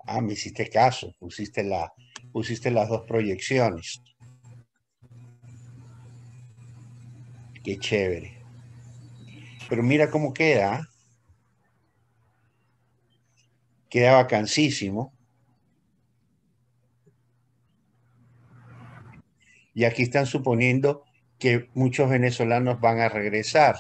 Ah, me hiciste caso, pusiste las dos proyecciones. Qué chévere. Pero mira cómo queda, ¿ah? Queda vacancísimo. Y aquí están suponiendo que muchos venezolanos van a regresar.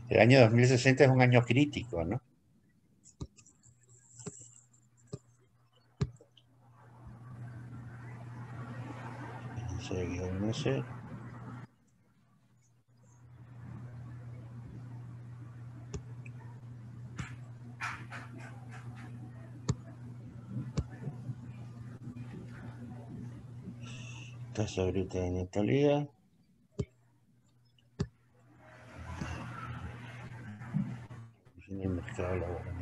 El año 2060 es un año crítico, ¿no? No sé. Estás ahorita en Italia. En el mercado laboral.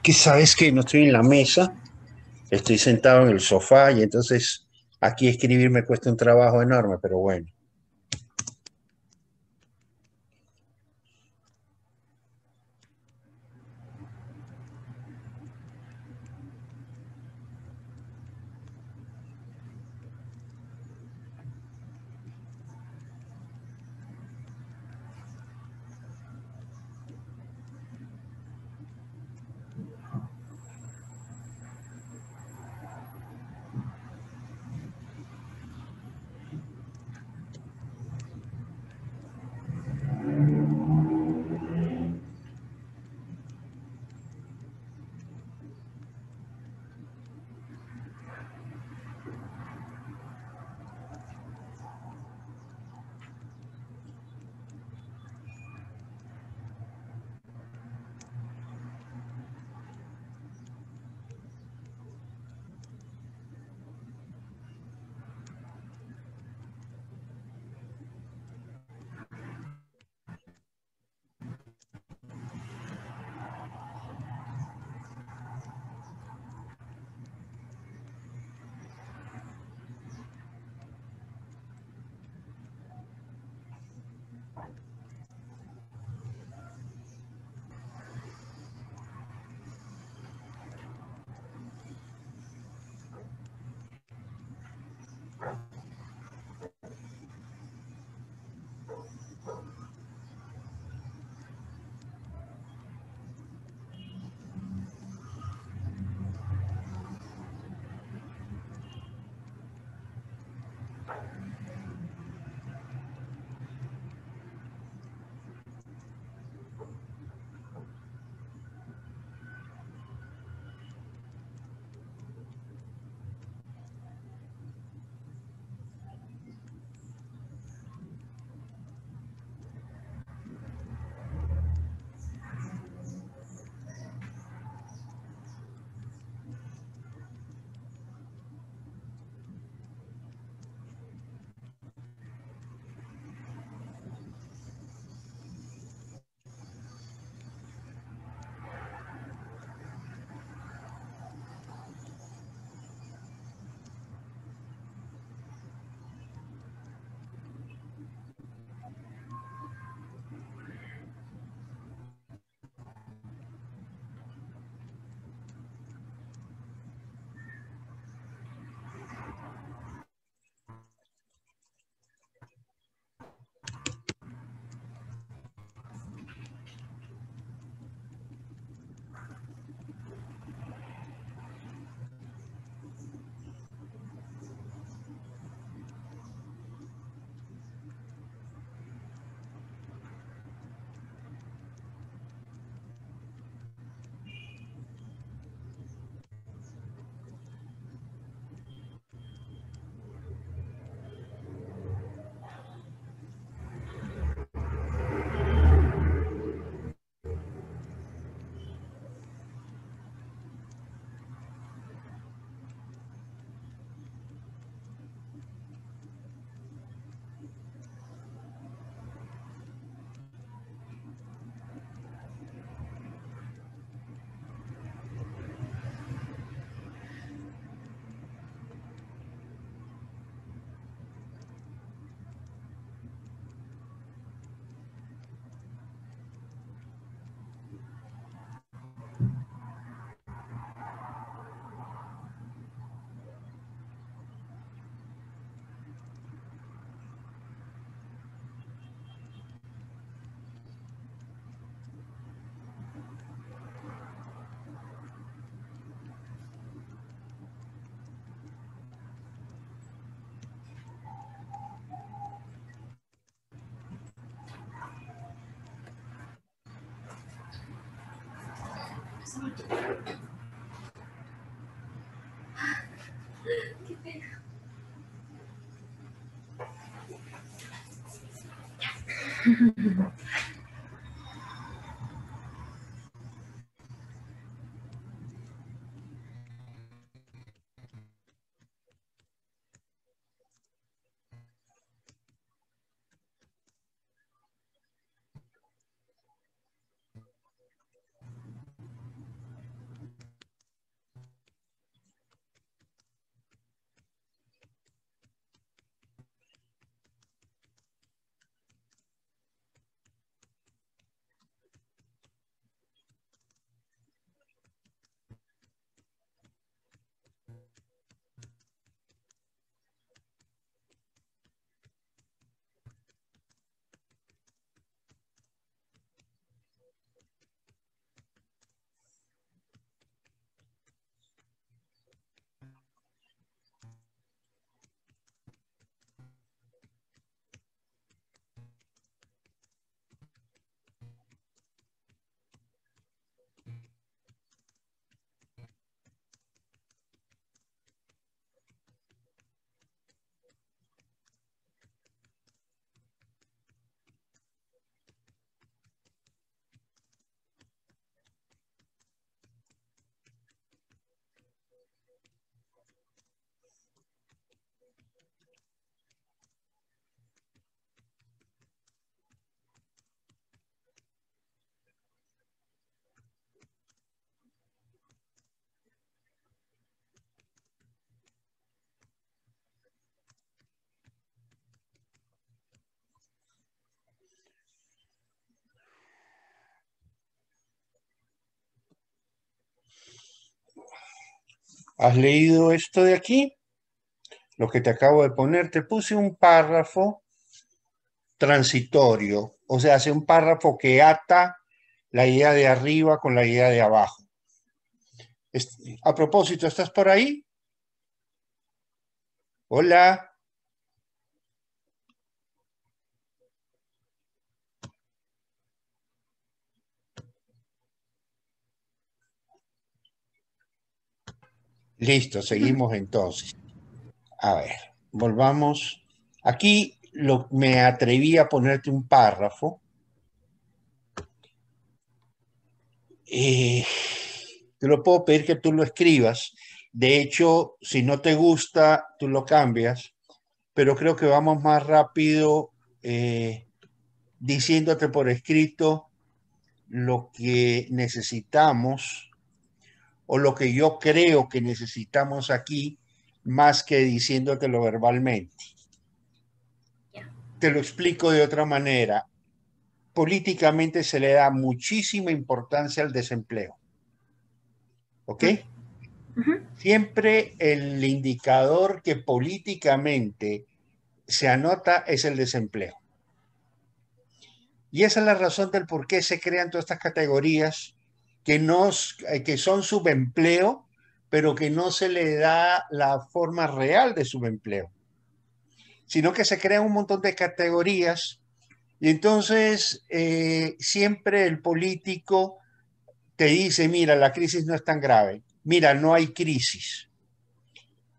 Que sabes que no estoy en la mesa, estoy sentado en el sofá y entonces aquí escribir me cuesta un trabajo enorme, pero bueno. ¿Has leído esto de aquí? Lo que te acabo de poner, te puse un párrafo transitorio, o sea, hace un párrafo que ata la idea de arriba con la idea de abajo. A propósito, ¿estás por ahí? Hola. Listo, seguimos entonces. A ver, volvamos. Aquí me atreví a ponerte un párrafo. Eh, Te lo puedo pedir que tú lo escribas. De hecho, si no te gusta, tú lo cambias. Pero creo que vamos más rápido diciéndote por escrito lo que necesitamos o lo que yo creo que necesitamos aquí, más que diciéndotelo verbalmente. Te lo explico de otra manera. Políticamente se le da muchísima importancia al desempleo. ¿Ok? Siempre el indicador que políticamente se anota es el desempleo. Y esa es la razón del por qué se crean todas estas categorías que son subempleo, pero que no se le da la forma real de subempleo, sino que se crean un montón de categorías y entonces siempre el político te dice, mira, la crisis no es tan grave, mira, no hay crisis.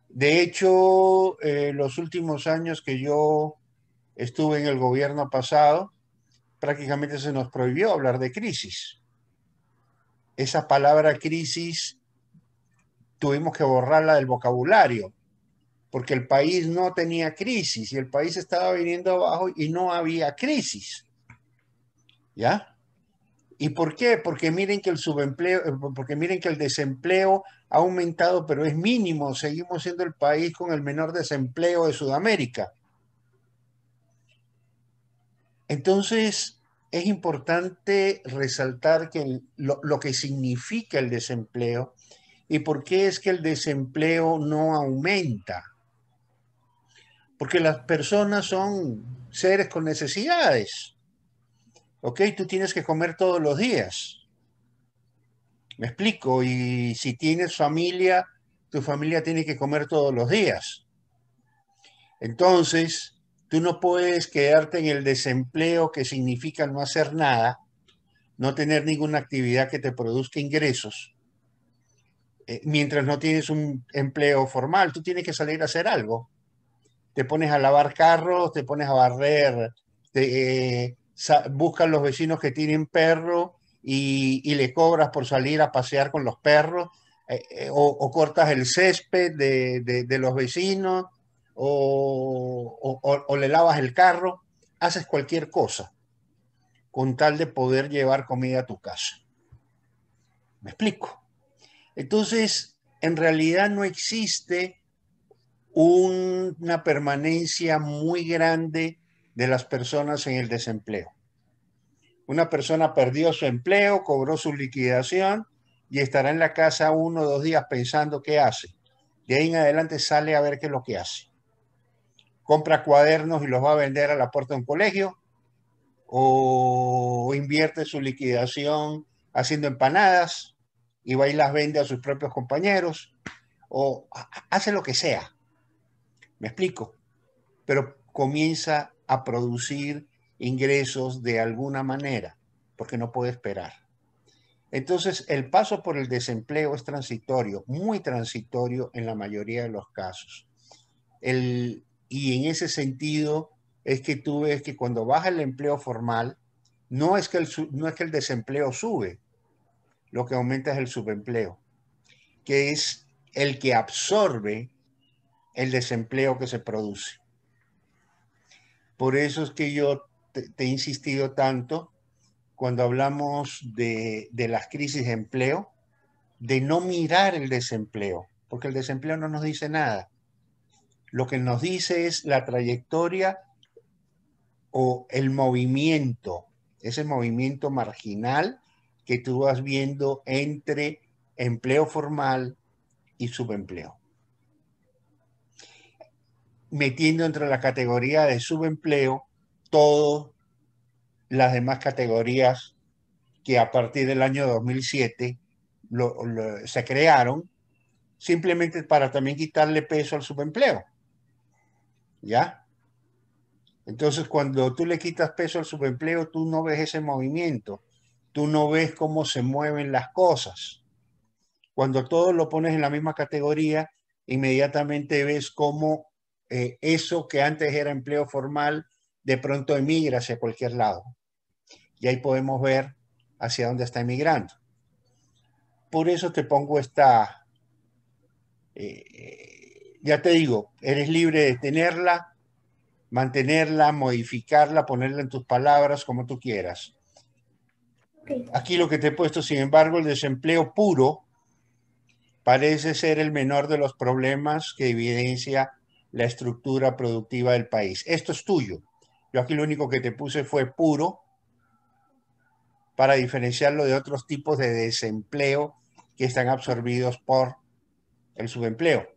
De hecho, los últimos años que yo estuve en el gobierno pasado, prácticamente se nos prohibió hablar de crisis. Esa palabra crisis tuvimos que borrarla del vocabulario, porque el país no tenía crisis y el país estaba viniendo abajo y no había crisis. ¿Ya? ¿Y por qué? Porque miren que el subempleo, porque miren que el desempleo ha aumentado, pero es mínimo. Seguimos siendo el país con el menor desempleo de Sudamérica. Entonces, es importante resaltar que lo que significa el desempleo y por qué es que el desempleo no aumenta. Porque las personas son seres con necesidades. ¿Ok? Tú tienes que comer todos los días. Me explico. Y si tienes familia, tu familia tiene que comer todos los días. Entonces, tú no puedes quedarte en el desempleo que significa no hacer nada, no tener ninguna actividad que te produzca ingresos, mientras no tienes un empleo formal. Tú tienes que salir a hacer algo. Te pones a lavar carros, te pones a barrer, buscas los vecinos que tienen perro y le cobras por salir a pasear con los perros, o cortas el césped de los vecinos, o le lavas el carro, haces cualquier cosa con tal de poder llevar comida a tu casa. ¿Me explico? Entonces, en realidad no existe una permanencia muy grande de las personas en el desempleo. Una persona perdió su empleo, cobró su liquidación y estará en la casa 1 o 2 días pensando qué hace. De ahí en adelante sale a ver qué es lo que hace. Compra cuadernos y los va a vender a la puerta de un colegio, o invierte su liquidación haciendo empanadas y va y las vende a sus propios compañeros, o hace lo que sea. ¿Me explico? Pero comienza a producir ingresos de alguna manera, porque no puede esperar. Entonces, el paso por el desempleo es transitorio, muy transitorio en la mayoría de los casos. Y en ese sentido es que tú ves que cuando baja el empleo formal, no es que el desempleo sube, lo que aumenta es el subempleo, que es el que absorbe el desempleo que se produce. Por eso es que yo te he insistido tanto cuando hablamos de las crisis de empleo, de no mirar el desempleo, porque el desempleo no nos dice nada. Lo que nos dice es la trayectoria o el movimiento, ese movimiento marginal que tú vas viendo entre empleo formal y subempleo, metiendo entre la categoría de subempleo todas las demás categorías que a partir del año 2007 se crearon simplemente para también quitarle peso al subempleo. ¿Ya? Entonces, cuando tú le quitas peso al subempleo, tú no ves ese movimiento, tú no ves cómo se mueven las cosas. Cuando todo lo pones en la misma categoría, inmediatamente ves cómo eso que antes era empleo formal, de pronto emigra hacia cualquier lado. Y ahí podemos ver hacia dónde está emigrando. Por eso te pongo esta, ya te digo, eres libre de tenerla, mantenerla, modificarla, ponerla en tus palabras como tú quieras. Okay. Aquí lo que te he puesto, sin embargo, el desempleo puro parece ser el menor de los problemas que evidencia la estructura productiva del país. Esto es tuyo. Yo aquí lo único que te puse fue puro para diferenciarlo de otros tipos de desempleo que están absorbidos por el subempleo.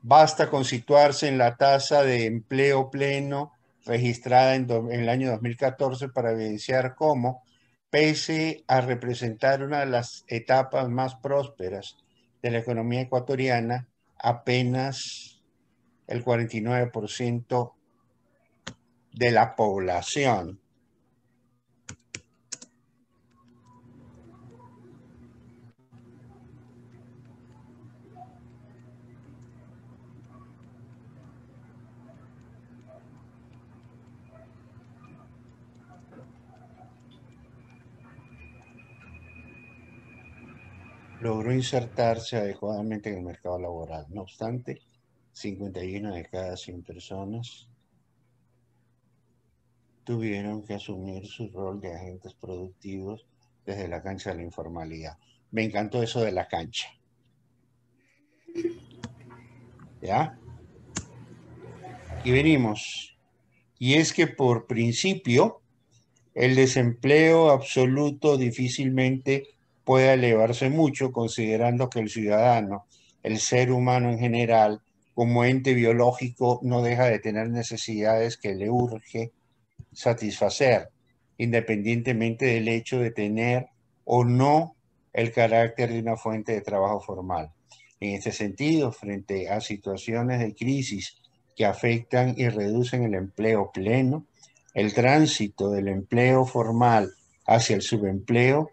Basta con situarse en la tasa de empleo pleno registrada en el año 2014 para evidenciar cómo, pese a representar una de las etapas más prósperas de la economía ecuatoriana, apenas el 49% de la población logró insertarse adecuadamente en el mercado laboral. No obstante, 51 de cada 100 personas tuvieron que asumir su rol de agentes productivos desde la cancha de la informalidad. Me encantó eso de la cancha. ¿Ya? Y venimos. Y es que por principio, el desempleo absoluto difícilmente puede elevarse mucho, considerando que el ciudadano, el ser humano en general, como ente biológico, no deja de tener necesidades que le urge satisfacer, independientemente del hecho de tener o no el carácter de una fuente de trabajo formal. En este sentido, frente a situaciones de crisis que afectan y reducen el empleo pleno, el tránsito del empleo formal hacia el subempleo,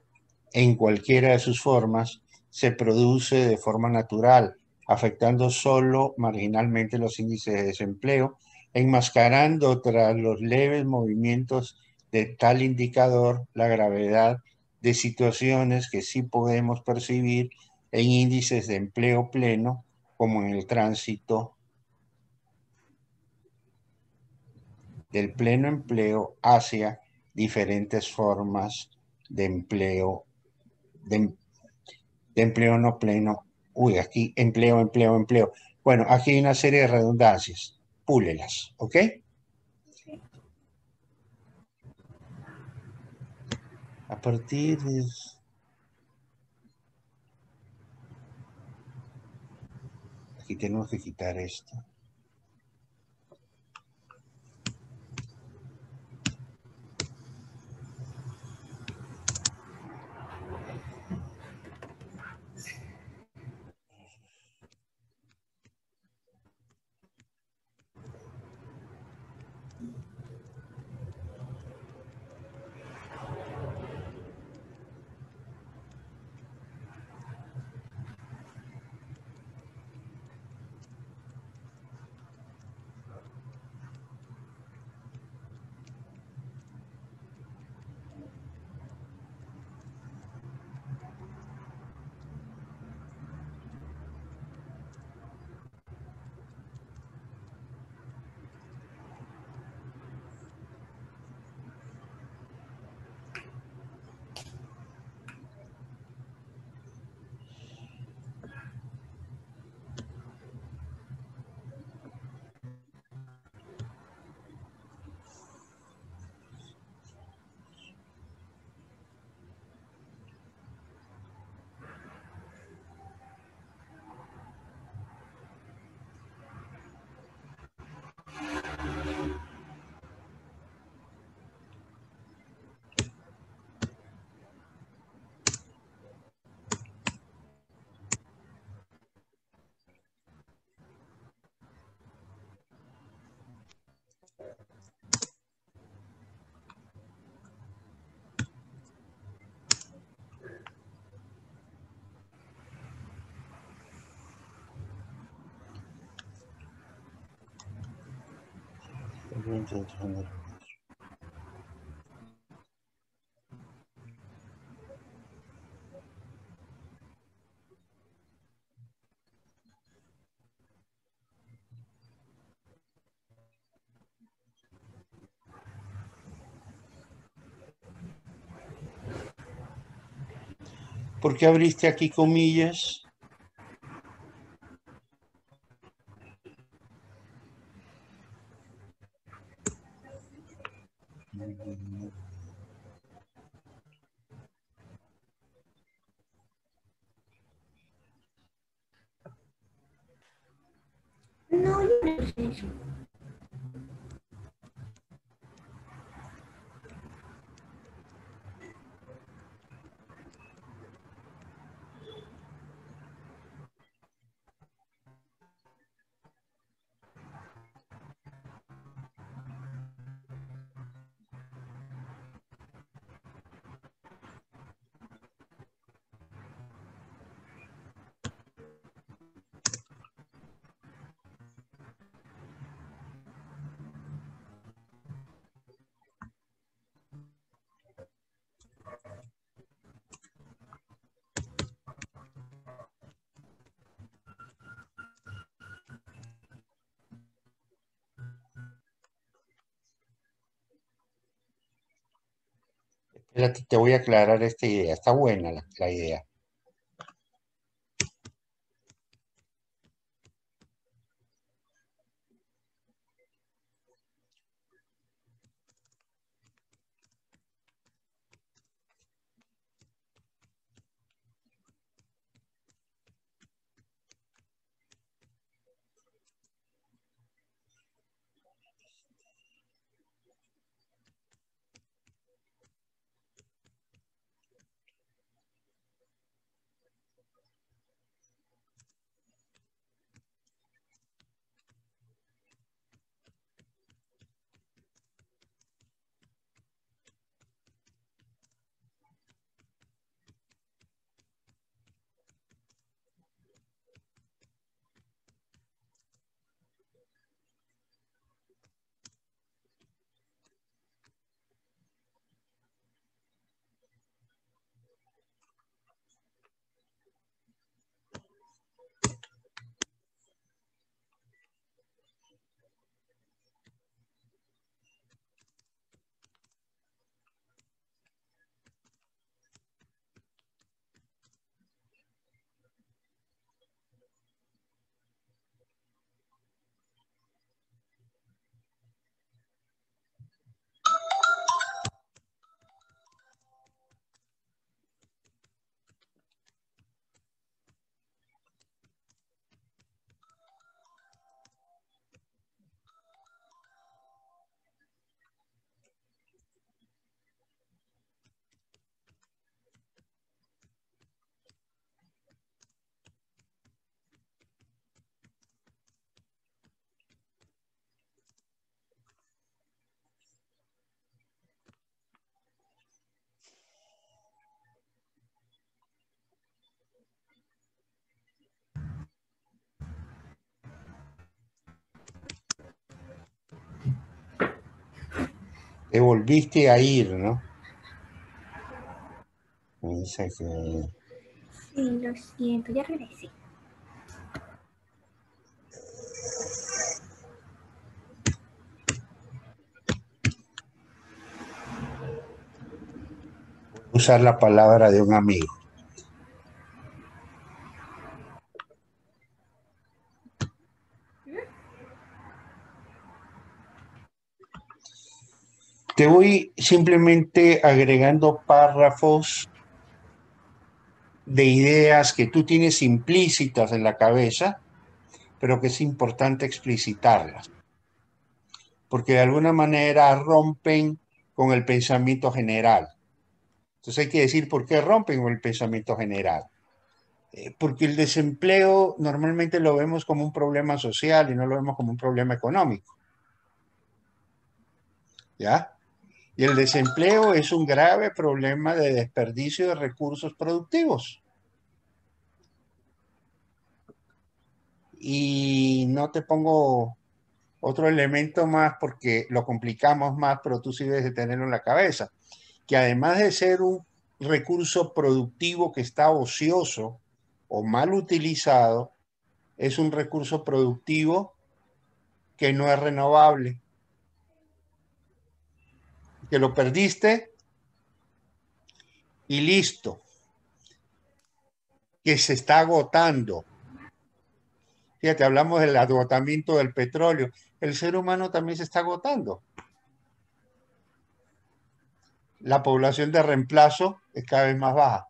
en cualquiera de sus formas, se produce de forma natural, afectando solo marginalmente los índices de desempleo, enmascarando tras los leves movimientos de tal indicador la gravedad de situaciones que sí podemos percibir en índices de empleo pleno, como en el tránsito del pleno empleo hacia diferentes formas de empleo, de, de empleo no pleno. Uy, aquí empleo. Bueno, aquí hay una serie de redundancias. Púlelas, ¿ok? A partir de... Aquí tenemos que quitar esto. ¿Por qué abriste aquí comillas? No, yo no sé eso. Espérate, te voy a aclarar esta idea. Está buena la idea. Te volviste a ir, ¿no? Dice que Sí, lo siento, ya regresé. usar la palabra de un amigo. Te voy simplemente agregando párrafos de ideas que tú tienes implícitas en la cabeza, pero que es importante explicitarlas, porque de alguna manera rompen con el pensamiento general. Entonces hay que decir por qué rompen con el pensamiento general. Porque el desempleo normalmente lo vemos como un problema social y no lo vemos como un problema económico. ¿Ya? Y el desempleo es un grave problema de desperdicio de recursos productivos. Y no te pongo otro elemento más porque lo complicamos más, pero tú sí debes de tenerlo en la cabeza, que además de ser un recurso productivo que está ocioso o mal utilizado, es un recurso productivo que no es renovable, que lo perdiste y listo, que se está agotando. Fíjate, hablamos del agotamiento del petróleo. El ser humano también se está agotando. La población de reemplazo es cada vez más baja.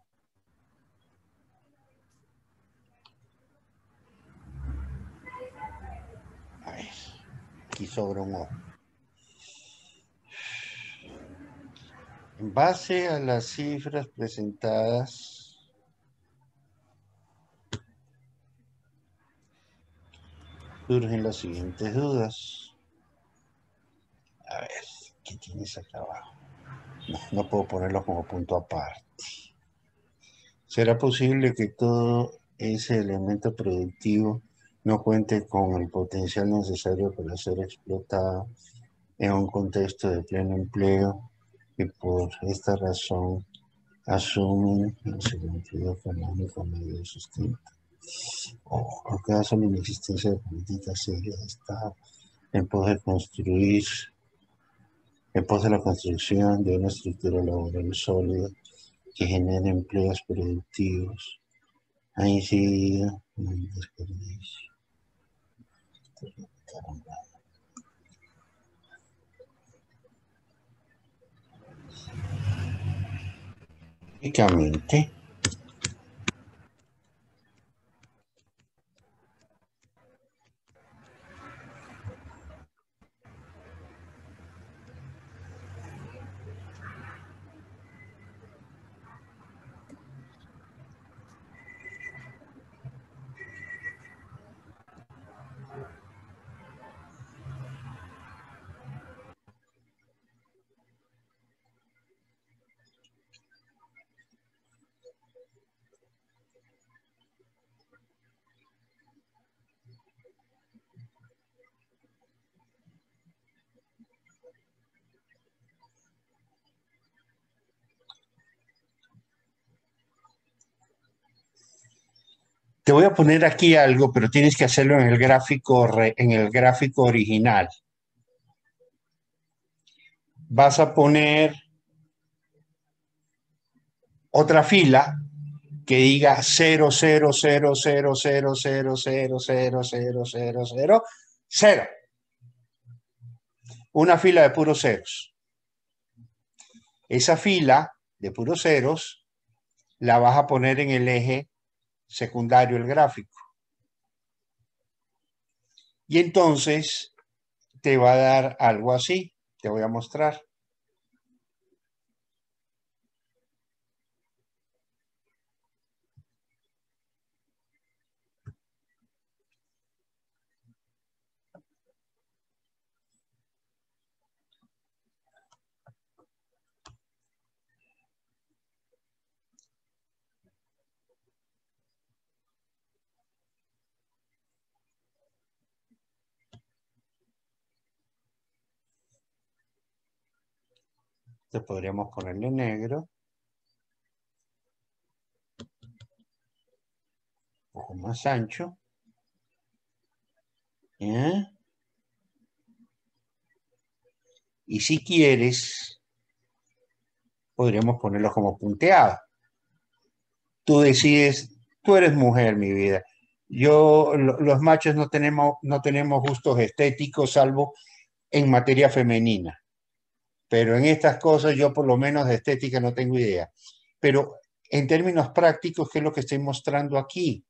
A ver, aquí sobra un ojo. En base a las cifras presentadas, surgen las siguientes dudas. A ver, ¿qué tienes acá abajo? No puedo ponerlo como punto aparte. ¿Será posible que todo ese elemento productivo no cuente con el potencial necesario para ser explotado en un contexto de pleno empleo y por esta razón asumen el sentido económico medio de sustento? ¿O acaso la inexistencia de políticas serias de Estado en pos de construir, en pos de la construcción de una estructura laboral sólida que genere empleos productivos ha incidido en el desperdicio? Únicamente, te voy a poner aquí algo, pero tienes que hacerlo en el gráfico, en el gráfico original. Vas a poner otra fila que diga 0, 0, 0, 0, 0, 0, 0, 0, 0, 0, 0. Una fila de puros ceros. Esa fila de puros ceros la vas a poner en el eje secundario del gráfico. Y entonces te va a dar algo así. Te voy a mostrar. Te podríamos ponerle negro. Un poco más ancho. ¿Eh? Y si quieres, podríamos ponerlo como punteado. Tú decides, tú eres mujer, mi vida. Los machos no tenemos gustos estéticos, salvo en materia femenina. Pero en estas cosas yo por lo menos de estética no tengo idea. Pero en términos prácticos, ¿qué es lo que estoy mostrando aquí?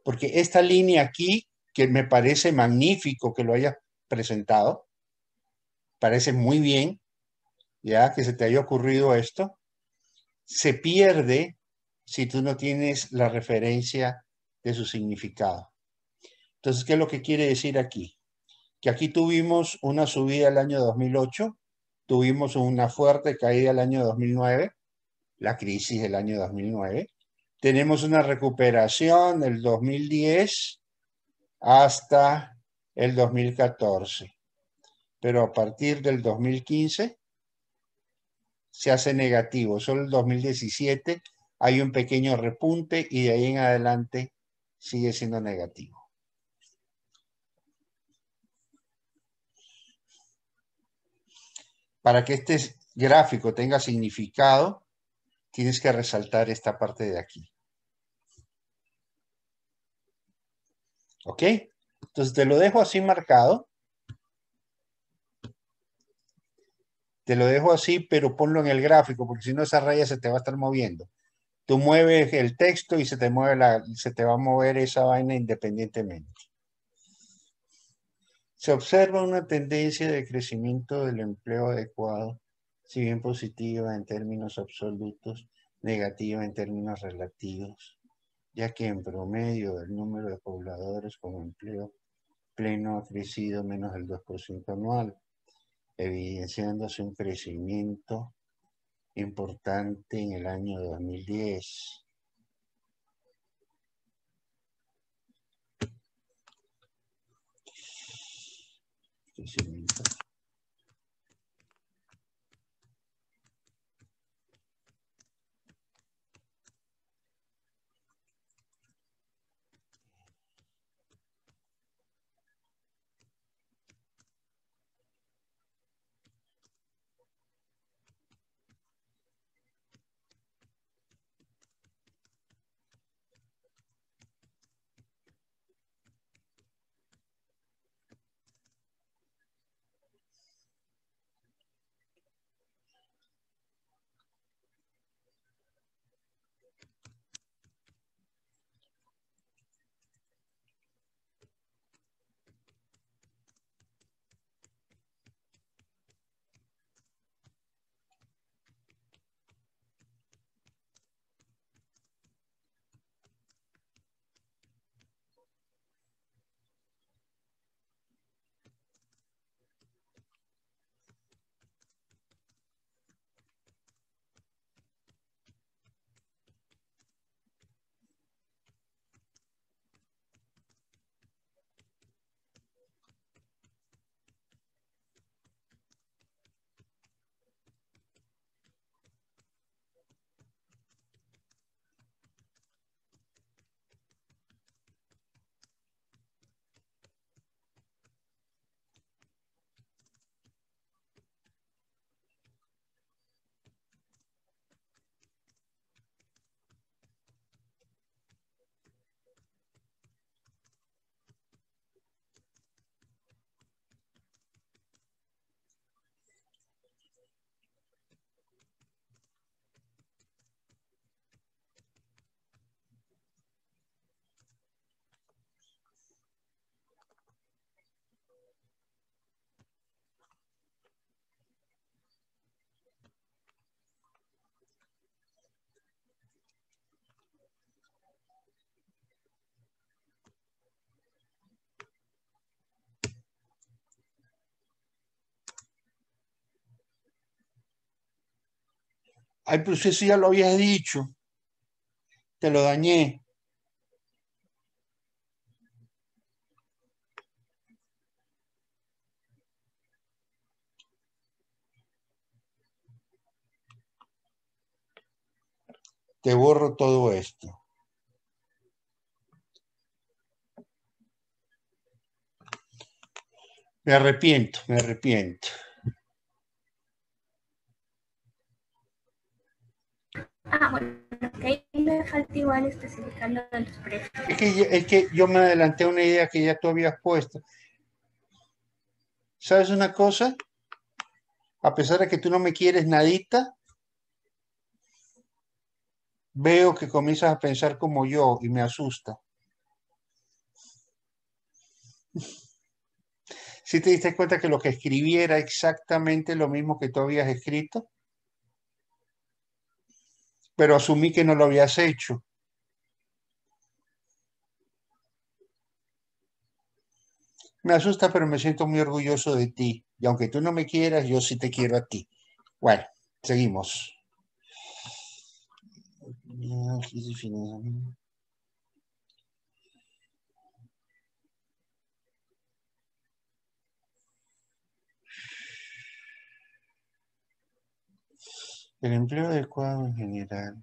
Porque esta línea aquí, que me parece magnífico que lo hayas presentado, parece muy bien, ya que se te haya ocurrido esto, se pierde si tú no tienes la referencia de su significado. Entonces, ¿qué es lo que quiere decir aquí? Que aquí tuvimos una subida el año 2008, tuvimos una fuerte caída el año 2009, la crisis del año 2009, tenemos una recuperación del 2010 hasta el 2014. Pero a partir del 2015 se hace negativo. Solo el 2017 hay un pequeño repunte y de ahí en adelante sigue siendo negativo. Para que este gráfico tenga significado, tienes que resaltar esta parte de aquí. ¿Ok? Entonces te lo dejo así marcado. Te lo dejo así, pero ponlo en el gráfico, porque si no esa raya se te va a estar moviendo. Tú mueves el texto y se te va a mover esa vaina independientemente. Se observa una tendencia de crecimiento del empleo adecuado, si bien positiva en términos absolutos, negativa en términos relativos, ya que en promedio el número de pobladores con empleo pleno ha crecido menos del 2% anual, evidenciándose un crecimiento importante en el año 2010. Crecimiento. Ay, pues eso ya lo habías dicho. Te lo dañé. Te borro todo esto. Me arrepiento, me arrepiento. Ah, bueno, que ahí me falta igual especificar lo de los precios. Es que yo me adelanté a una idea que ya tú habías puesto. ¿Sabes una cosa? A pesar de que tú no me quieres nadita, veo que comienzas a pensar como yo y me asusta. ¿Sí te diste cuenta que lo que escribí era exactamente lo mismo que tú habías escrito? Pero asumí que no lo habías hecho. Me asusta, pero me siento muy orgulloso de ti. Y aunque tú no me quieras, yo sí te quiero a ti. Bueno, seguimos. El empleo adecuado en general.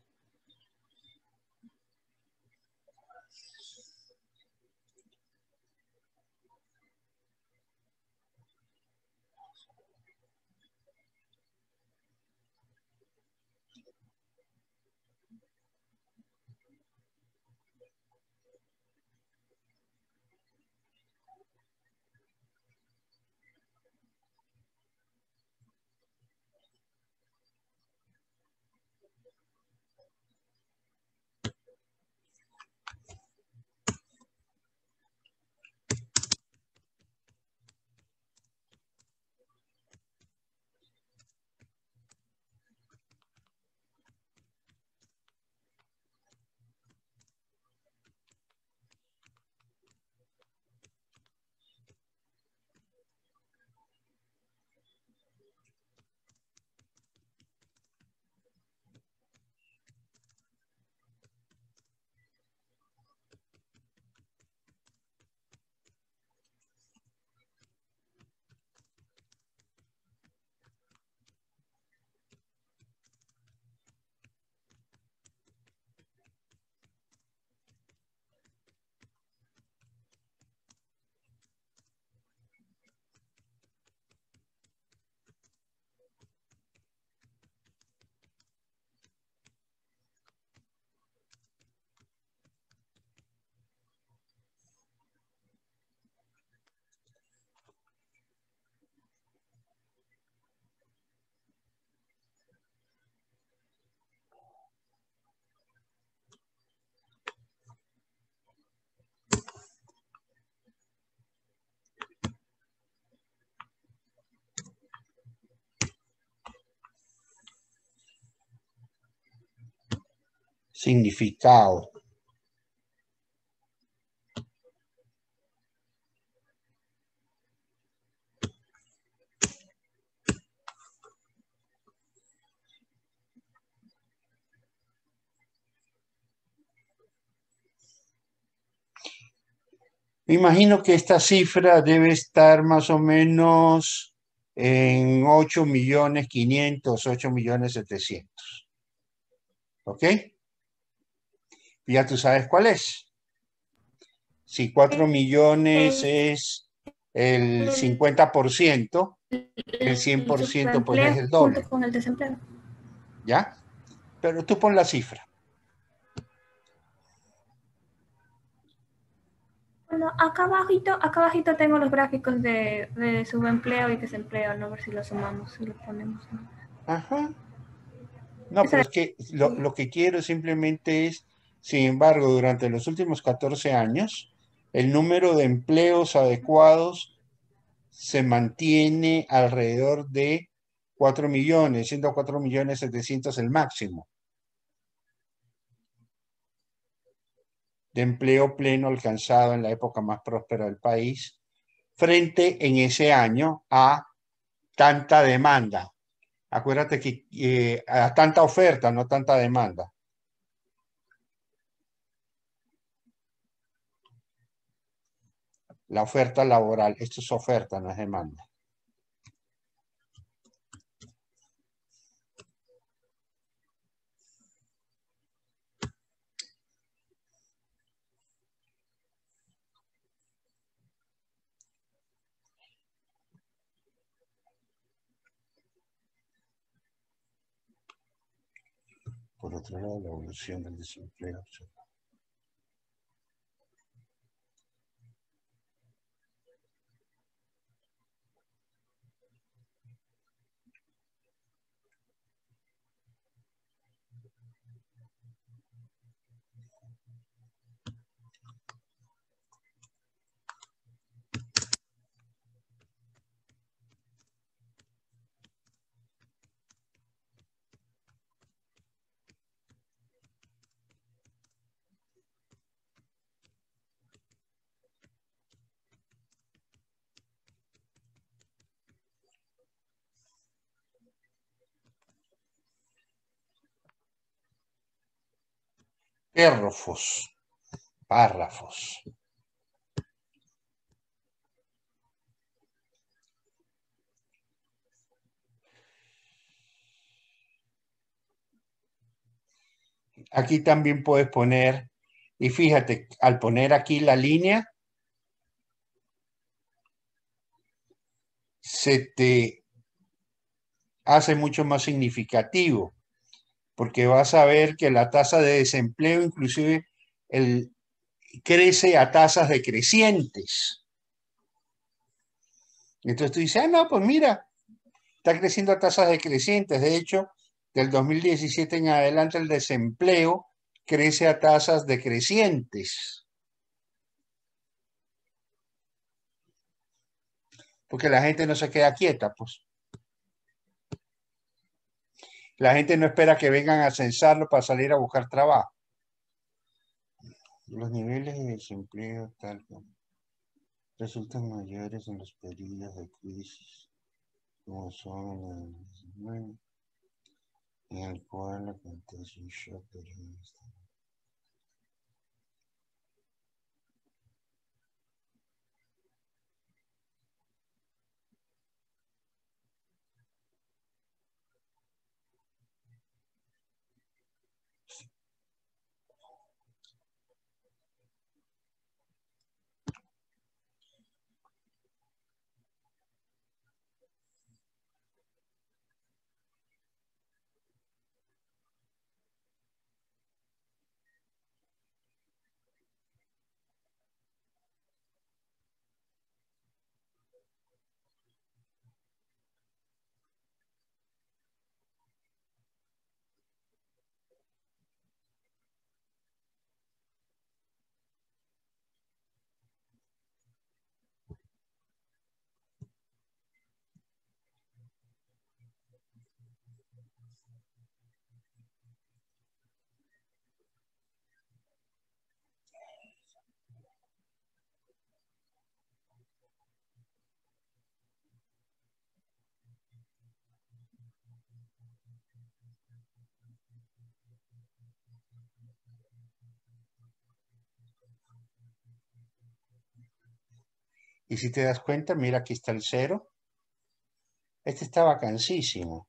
Significado. Me imagino que esta cifra debe estar más o menos en 8.500.000, 8.700.000. ¿Ok? Ya tú sabes cuál es. Si 4 millones es el 50%, el 100% pues es subempleo el junto doble. con el desempleo. ¿Ya? Pero tú pon la cifra. Bueno, acá abajito tengo los gráficos de subempleo y desempleo, ¿no? A ver si lo sumamos, si lo ponemos, ¿no? Ajá. No, Esa pero es que lo que quiero simplemente es, sin embargo, durante los últimos 14 años, el número de empleos adecuados se mantiene alrededor de 4 millones, siendo 4.700.000 el máximo de empleo pleno alcanzado en la época más próspera del país, frente en ese año a tanta demanda. Acuérdate que a tanta oferta, no tanta demanda. La oferta laboral, esto es oferta, no es demanda. Por otro lado, la evolución del desempleo. Párrafos. Aquí también puedes poner, y fíjate, al poner aquí la línea, se te hace mucho más significativo, porque vas a ver que la tasa de desempleo inclusive crece a tasas decrecientes. Entonces tú dices, ah, no, pues mira, está creciendo a tasas decrecientes. De hecho, del 2017 en adelante el desempleo crece a tasas decrecientes. Porque la gente no se queda quieta, pues. La gente no espera que vengan a censarlo para salir a buscar trabajo. Los niveles de desempleo tal como resultan mayores en los periodos de crisis, como son el 19, en el cual acontece un shock periodista. Y si te das cuenta, mira, aquí está el cero. Este está vacancísimo.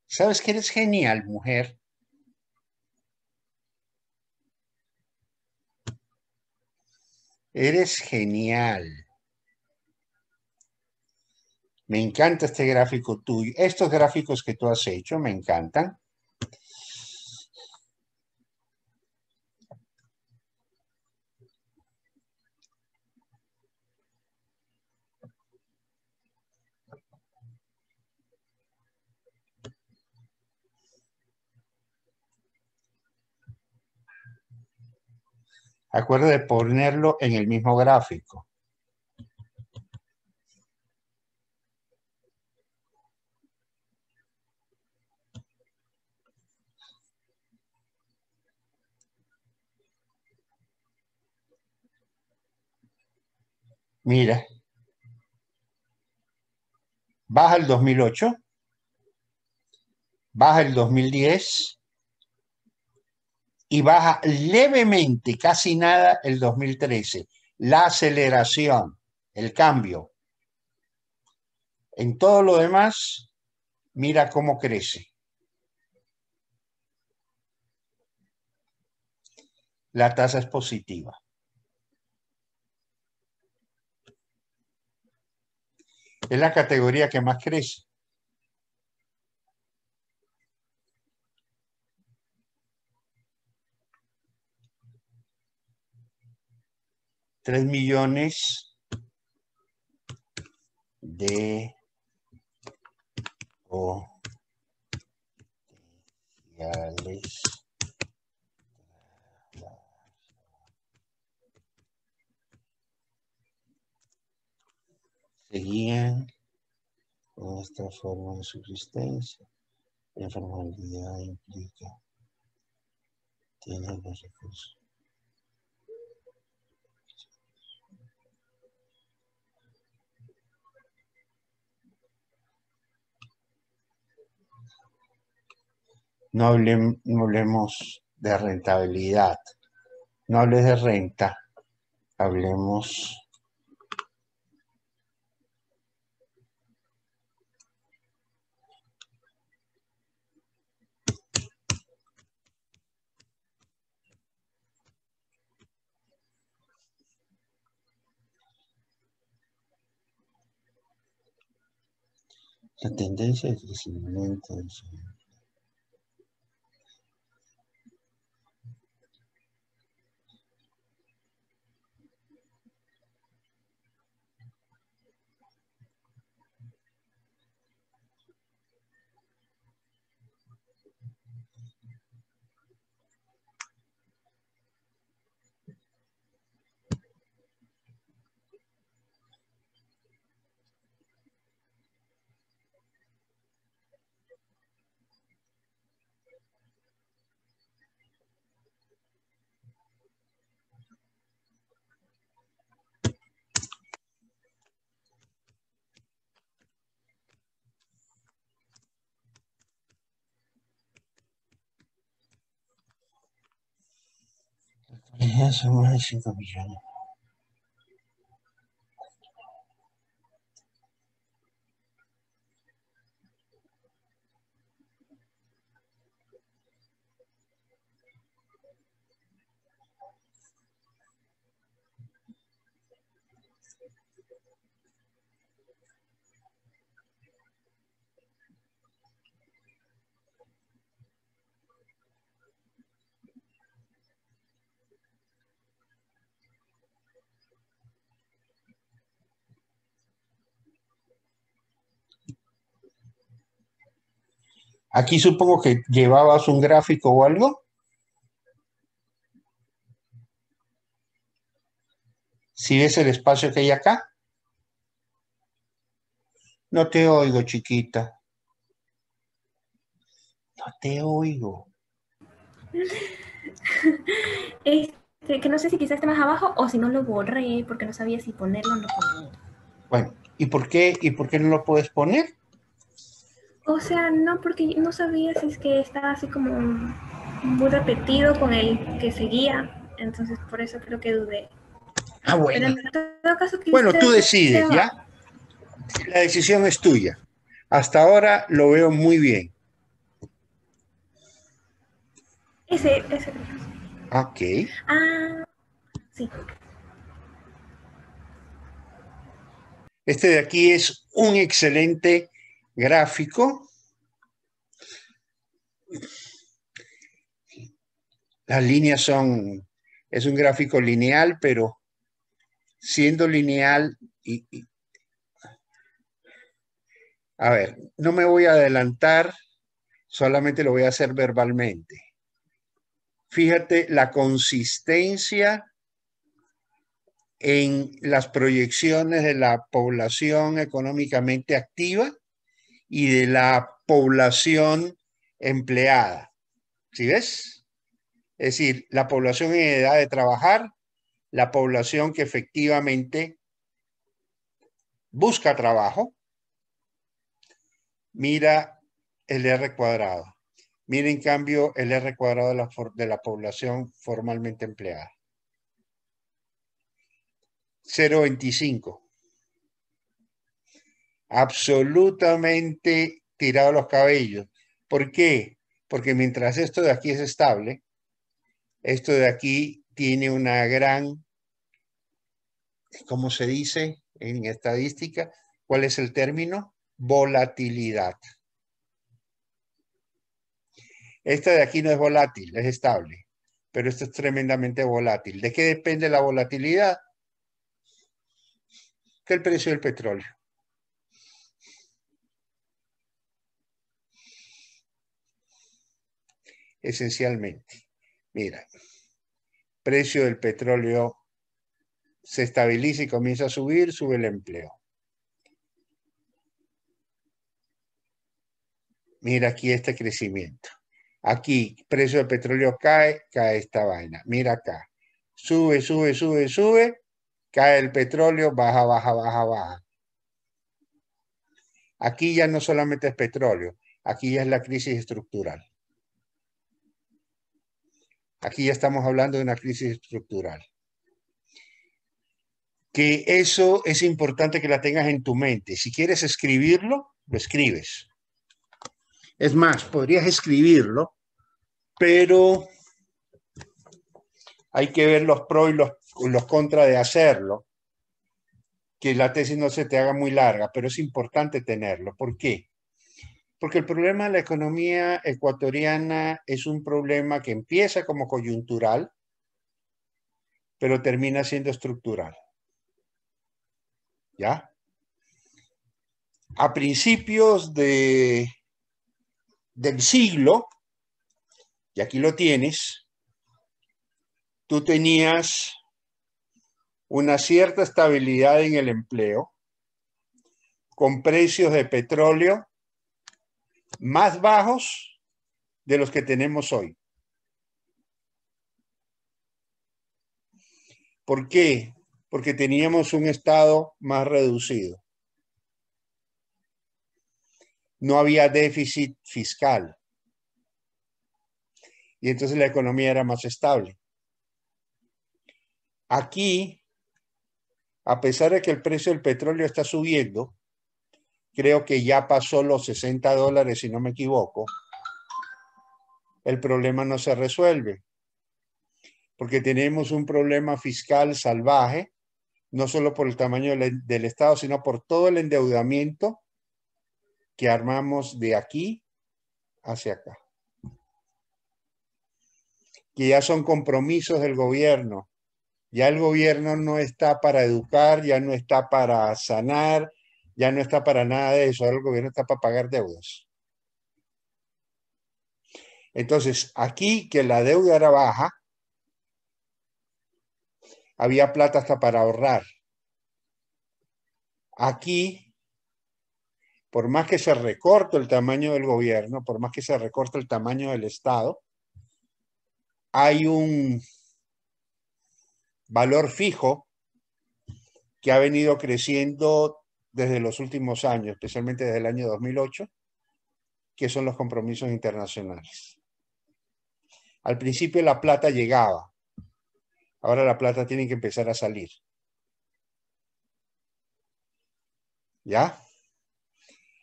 ¿Sabes que eres genial, mujer? Eres genial. Me encanta este gráfico tuyo. Estos gráficos que tú has hecho me encantan. Acuérdate de ponerlo en el mismo gráfico. Mira, baja el 2008, baja el 2010 y baja levemente, casi nada, el 2013. La aceleración, el cambio. En todo lo demás, mira cómo crece. La tasa es positiva. Es la categoría que más crece. $3 millones de potenciales seguían con esta forma de subsistencia. La informalidad implica tener los recursos. No hablemos de rentabilidad. No hables de renta. Hablemos La tendencia de crecimiento. Ya son más de 5 millones. Aquí supongo que llevabas un gráfico o algo. Si ves el espacio que hay acá. No te oigo, chiquita. No te oigo. Que no sé si quizás esté más abajo o si no lo borré porque no sabía si ponerlo o no ponerlo. Bueno, ¿y por qué no lo puedes poner? O sea, no, porque no sabía si es que estaba así como muy repetido con el que seguía. Entonces, por eso creo que dudé. Ah, Pero bueno. en todo caso, Bueno, tú quizás esté decides, ¿ya? abajo. La decisión es tuya. Hasta ahora lo veo muy bien. Ese. Ok. Ah, sí. Este de aquí es un excelente gráfico. Las líneas es un gráfico lineal, pero siendo lineal, a ver, no me voy a adelantar, solamente lo voy a hacer verbalmente. Fíjate la consistencia en las proyecciones de la población económicamente activa y de la población empleada. ¿Sí ves? Es decir, la población en edad de trabajar, la población que efectivamente busca trabajo. Mira el R cuadrado. Mira en cambio el R cuadrado de la población formalmente empleada. 0,25. Absolutamente tirado los cabellos. ¿Por qué? Porque mientras esto de aquí es estable, esto de aquí tiene una gran, ¿cómo se dice en estadística? ¿Cuál es el término? Volatilidad. Esta de aquí no es volátil, es estable, pero esto es tremendamente volátil. ¿De qué depende la volatilidad? Del precio del petróleo. Esencialmente. Mira, precio del petróleo se estabiliza y comienza a subir, sube el empleo. Mira aquí este crecimiento. Aquí, precio del petróleo cae, cae esta vaina. Mira acá. Sube, sube, sube, sube. Cae el petróleo, baja, baja, baja, baja. Aquí ya no solamente es petróleo, aquí ya es la crisis estructural. Aquí ya estamos hablando de una crisis estructural. Que eso es importante que la tengas en tu mente. Si quieres escribirlo, lo escribes. Es más, podrías escribirlo, pero hay que ver los pros y los contras de hacerlo. que la tesis no se te haga muy larga, pero es importante tenerlo. ¿Por qué? Porque el problema de la economía ecuatoriana es un problema que empieza como coyuntural, pero termina siendo estructural. ¿Ya? A principios del siglo, y aquí lo tienes, tú tenías una cierta estabilidad en el empleo, con precios de petróleo más bajos de los que tenemos hoy. ¿Por qué? Porque teníamos un Estado más reducido. No había déficit fiscal. Y entonces la economía era más estable. Aquí, a pesar de que el precio del petróleo está subiendo, creo que ya pasó los $60, si no me equivoco, el problema no se resuelve. Porque tenemos un problema fiscal salvaje, no solo por el tamaño del Estado, sino por todo el endeudamiento que armamos de aquí hacia acá. Que ya son compromisos del gobierno. Ya el gobierno no está para educar, ya no está para sanar, ya no está para nada de eso. Ahora el gobierno está para pagar deudas. Entonces, aquí que la deuda era baja, había plata hasta para ahorrar. Aquí, por más que se recorte el tamaño del gobierno, por más que se recorte el tamaño del Estado, hay un valor fijo que ha venido creciendo desde los últimos años, especialmente desde el año 2008, que son los compromisos internacionales. Al principio la plata llegaba, ahora la plata tiene que empezar a salir. ¿Ya?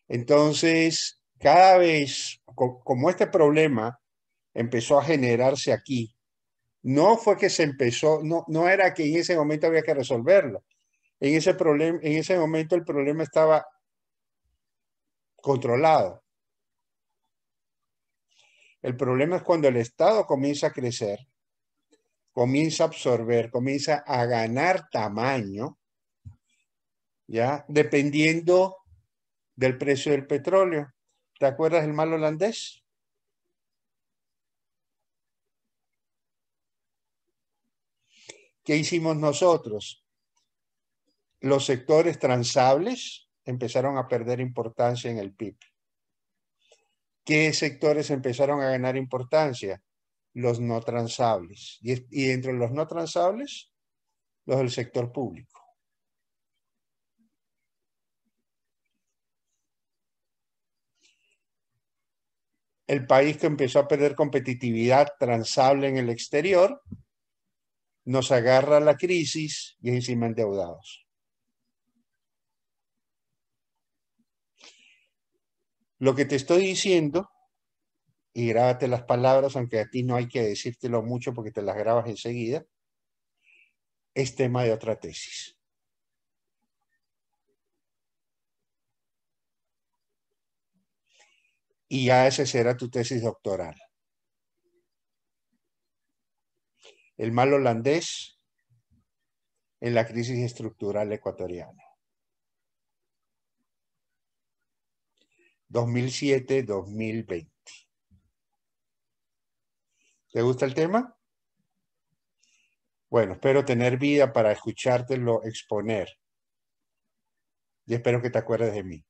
Entonces, cada vez, como este problema empezó a generarse aquí, no fue que se empezó, no era que en ese momento había que resolverlo. En ese momento el problema estaba controlado. El problema es cuando el Estado comienza a crecer, comienza a absorber, comienza a ganar tamaño, ¿ya? Dependiendo del precio del petróleo. ¿Te acuerdas del mal holandés? ¿Qué hicimos nosotros? Los sectores transables empezaron a perder importancia en el PIB. ¿Qué sectores empezaron a ganar importancia? Los no transables. Y entre los no transables, los del sector público. El país que empezó a perder competitividad transable en el exterior, nos agarra la crisis y encima endeudados. Lo que te estoy diciendo, y grábate las palabras, aunque a ti no hay que decírtelo mucho porque te las grabas enseguida, es tema de otra tesis. Y ya ese será tu tesis doctoral. El mal holandés en la crisis estructural ecuatoriana. 2007-2020. ¿Te gusta el tema? Bueno, espero tener vida para escuchártelo exponer. Y espero que te acuerdes de mí.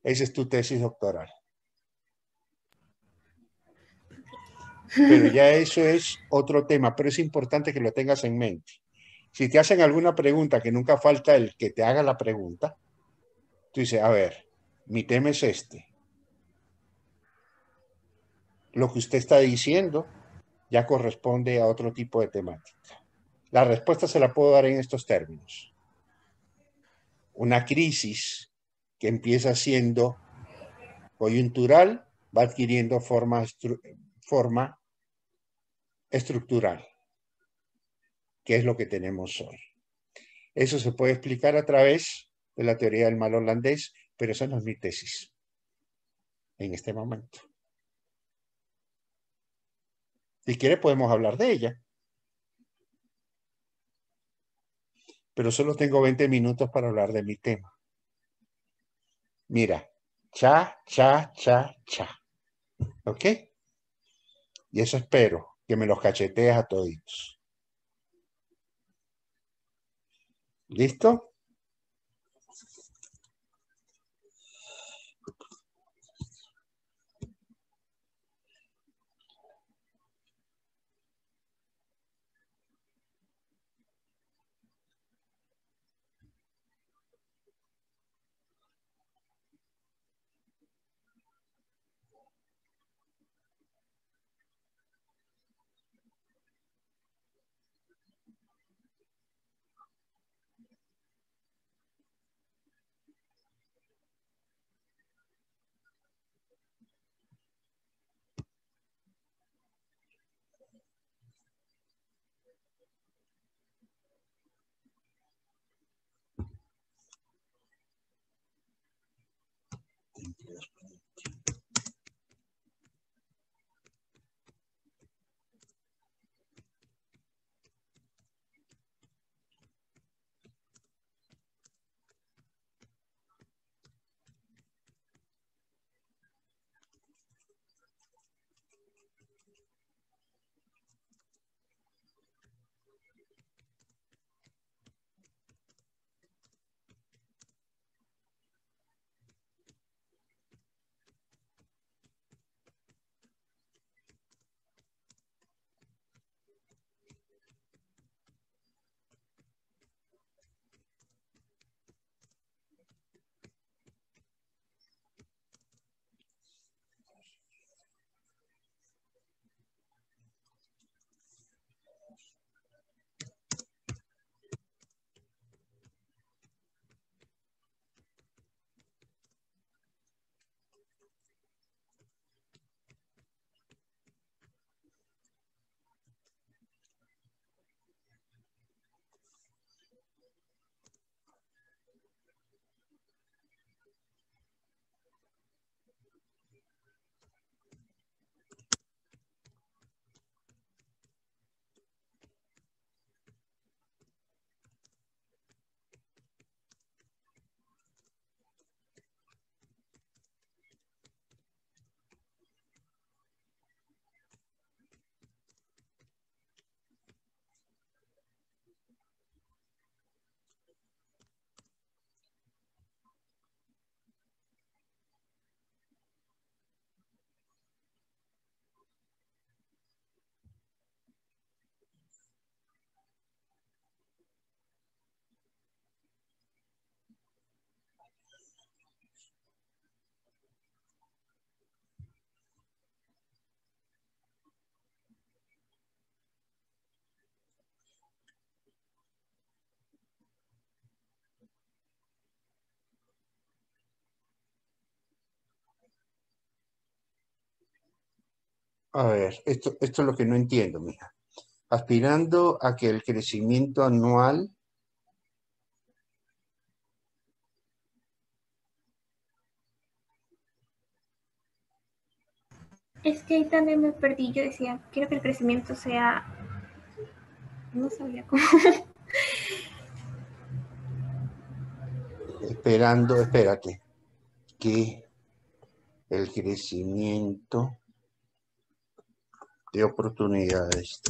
Esa es tu tesis doctoral. Pero ya eso es otro tema, pero es importante que lo tengas en mente. Si te hacen alguna pregunta, que nunca falta el que te haga la pregunta, tú dices, a ver, mi tema es este. Lo que usted está diciendo ya corresponde a otro tipo de temática. La respuesta se la puedo dar en estos términos. Una crisis que empieza siendo coyuntural va adquiriendo forma estructural, que es lo que tenemos hoy. Eso se puede explicar a través de la teoría del mal holandés, pero esa no es mi tesis en este momento. Si quiere podemos hablar de ella, pero solo tengo 20 minutos para hablar de mi tema. Mira, cha, cha, cha, cha. ¿Ok? Y eso espero, que me los cachetees a toditos. ¿Listo? A ver, esto es lo que no entiendo, mija. Aspirando a que el crecimiento anual. Es que ahí también me perdí. Yo decía, quiero que el crecimiento sea... No sabía cómo. Esperando, espérate, que el crecimiento de oportunidades.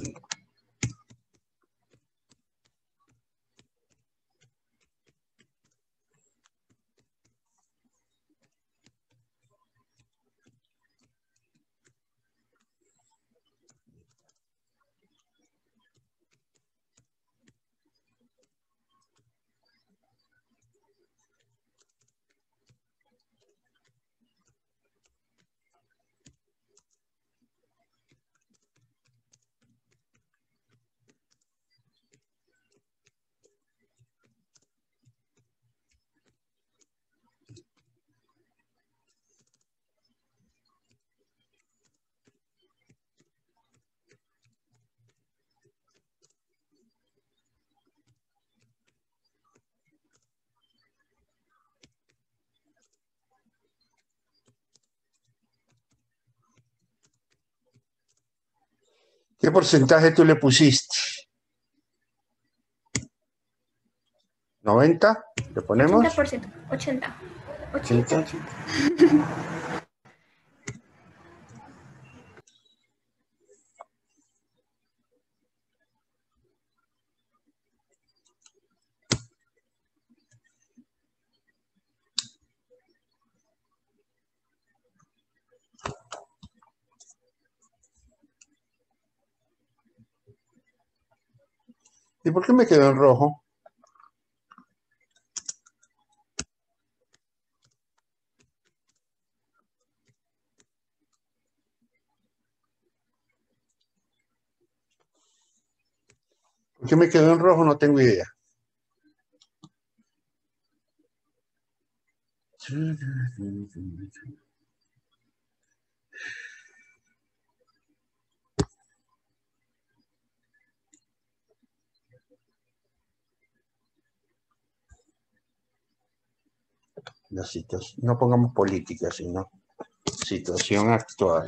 ¿Qué porcentaje tú le pusiste? ¿90? ¿Le ponemos? 80%. 80. 80. 80. ¿Y por qué me quedó en rojo? ¿Por qué me quedó en rojo? No tengo idea. La situación, no pongamos política, sino situación actual.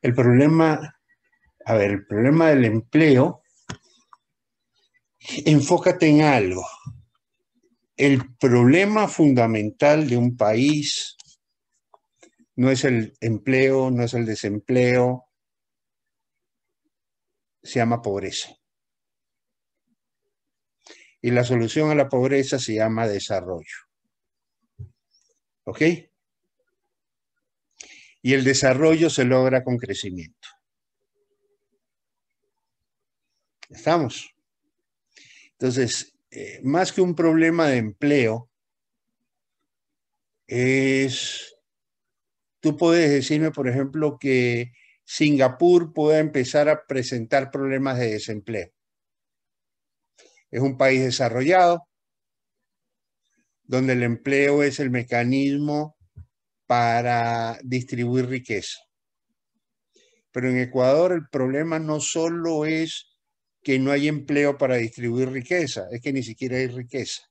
El problema, a ver, el problema del empleo, enfócate en algo. El problema fundamental de un país no es el empleo, no es el desempleo, se llama pobreza. Y la solución a la pobreza se llama desarrollo. ¿Ok? Y el desarrollo se logra con crecimiento. ¿Estamos? Entonces, más que un problema de empleo, tú puedes decirme, por ejemplo, que Singapur pueda empezar a presentar problemas de desempleo. Es un país desarrollado, donde el empleo es el mecanismo para distribuir riqueza. Pero en Ecuador el problema no solo es que no hay empleo para distribuir riqueza, es que ni siquiera hay riqueza.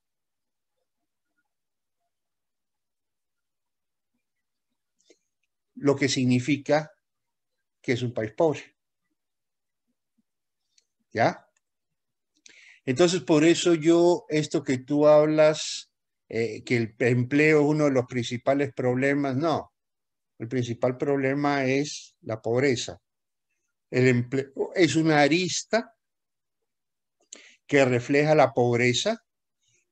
Lo que significa que es un país pobre. ¿Ya? Entonces, por eso esto que tú hablas, que el empleo es uno de los principales problemas, no. El principal problema es la pobreza. El empleo es una arista que refleja la pobreza,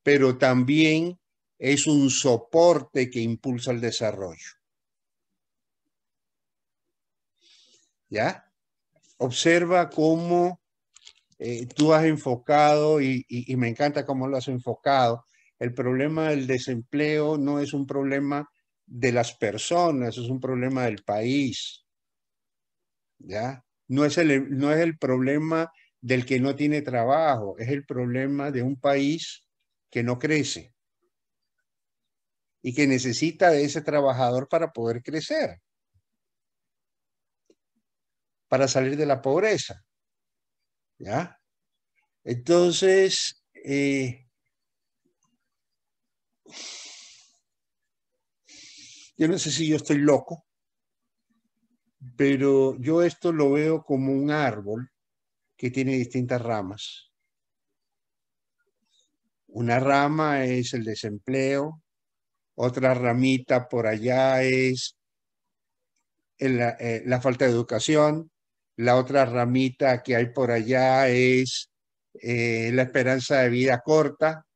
pero también es un soporte que impulsa el desarrollo. ¿Ya? Observa cómo tú has enfocado, y me encanta cómo lo has enfocado, el problema del desempleo no es un problema de las personas, es un problema del país. ¿Ya? No es el problema del que no tiene trabajo, es el problema de un país que no crece y que necesita de ese trabajador para poder crecer, para salir de la pobreza. ¿Ya? Entonces, yo no sé si yo estoy loco, pero yo esto lo veo como un árbol que tiene distintas ramas. Una rama es el desempleo, otra ramita por allá es la falta de educación, la otra ramita que hay por allá es la esperanza de vida corta,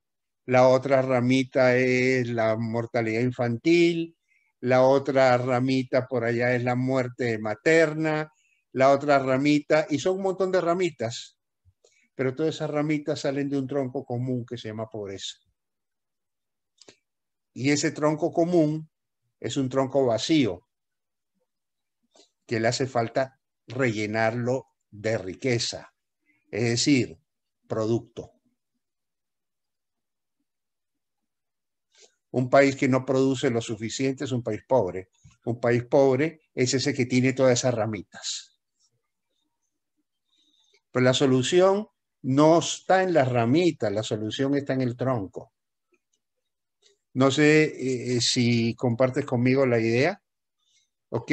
la otra ramita es la mortalidad infantil, la otra ramita por allá es la muerte materna, la otra ramita, y son un montón de ramitas, pero todas esas ramitas salen de un tronco común que se llama pobreza. Y ese tronco común es un tronco vacío, que le hace falta rellenarlo de riqueza, es decir, producto. Un país que no produce lo suficiente es un país pobre. Un país pobre es ese que tiene todas esas ramitas. Pero la solución no está en las ramitas, la solución está en el tronco. No sé si compartes conmigo la idea, ¿ok?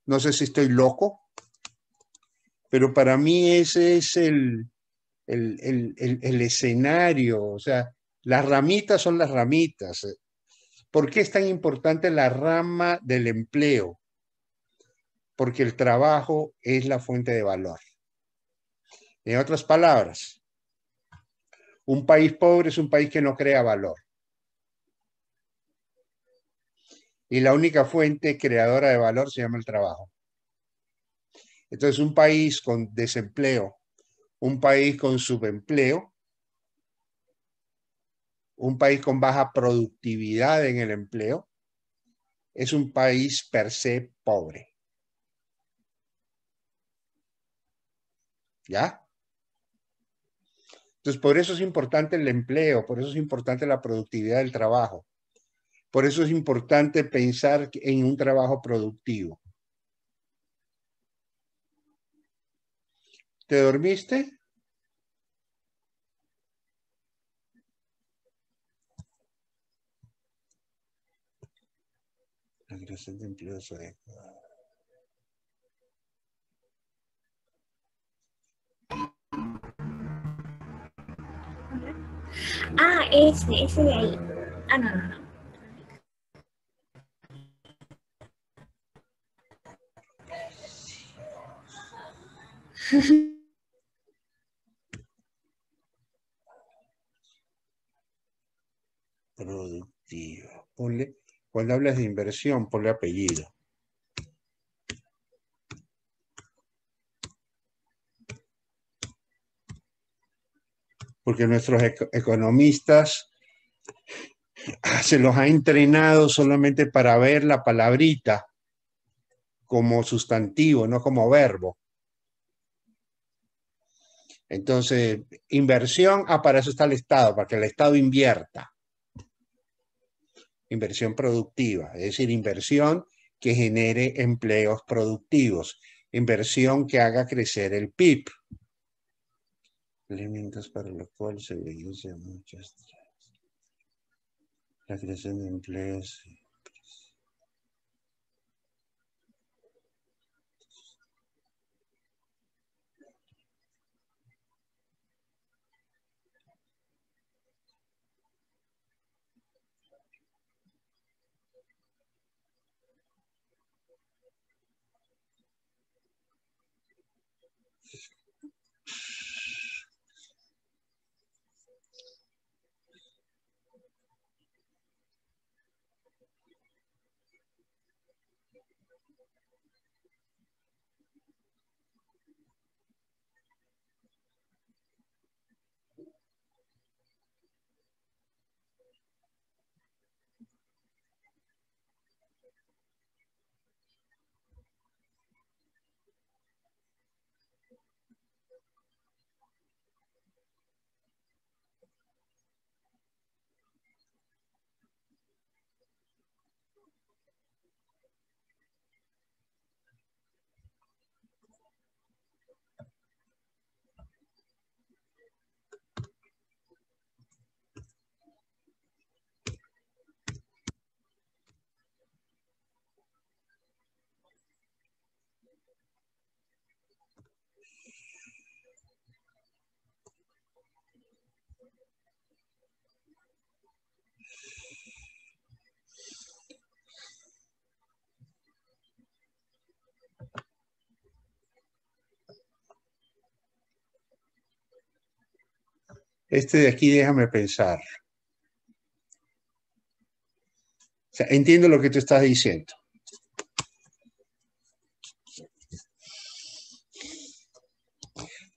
No sé si estoy loco, pero para mí ese es el escenario. O sea, las ramitas son las ramitas. ¿Por qué es tan importante la rama del empleo? Porque el trabajo es la fuente de valor. En otras palabras, un país pobre es un país que no crea valor. Y la única fuente creadora de valor se llama el trabajo. Entonces, un país con desempleo, un país con subempleo, un país con baja productividad en el empleo, es un país per se pobre. ¿Ya? Entonces, por eso es importante el empleo, por eso es importante la productividad del trabajo. Por eso es importante pensar en un trabajo productivo. ¿Te dormiste? La creación de empleos. Ah, ese de ahí. Ah, no, no, no. Productiva. Ponle, cuando hablas de inversión, ponle apellido. Porque nuestros economistas se los ha entrenado solamente para ver la palabrita como sustantivo, no como verbo. Entonces, inversión, para eso está el Estado, para que el Estado invierta. Inversión productiva, es decir, inversión que genere empleos productivos, inversión que haga crecer el PIB. Elementos para los cuales se usa muchas. La creación de empleos. Este de aquí, déjame pensar. O sea, entiendo lo que tú estás diciendo.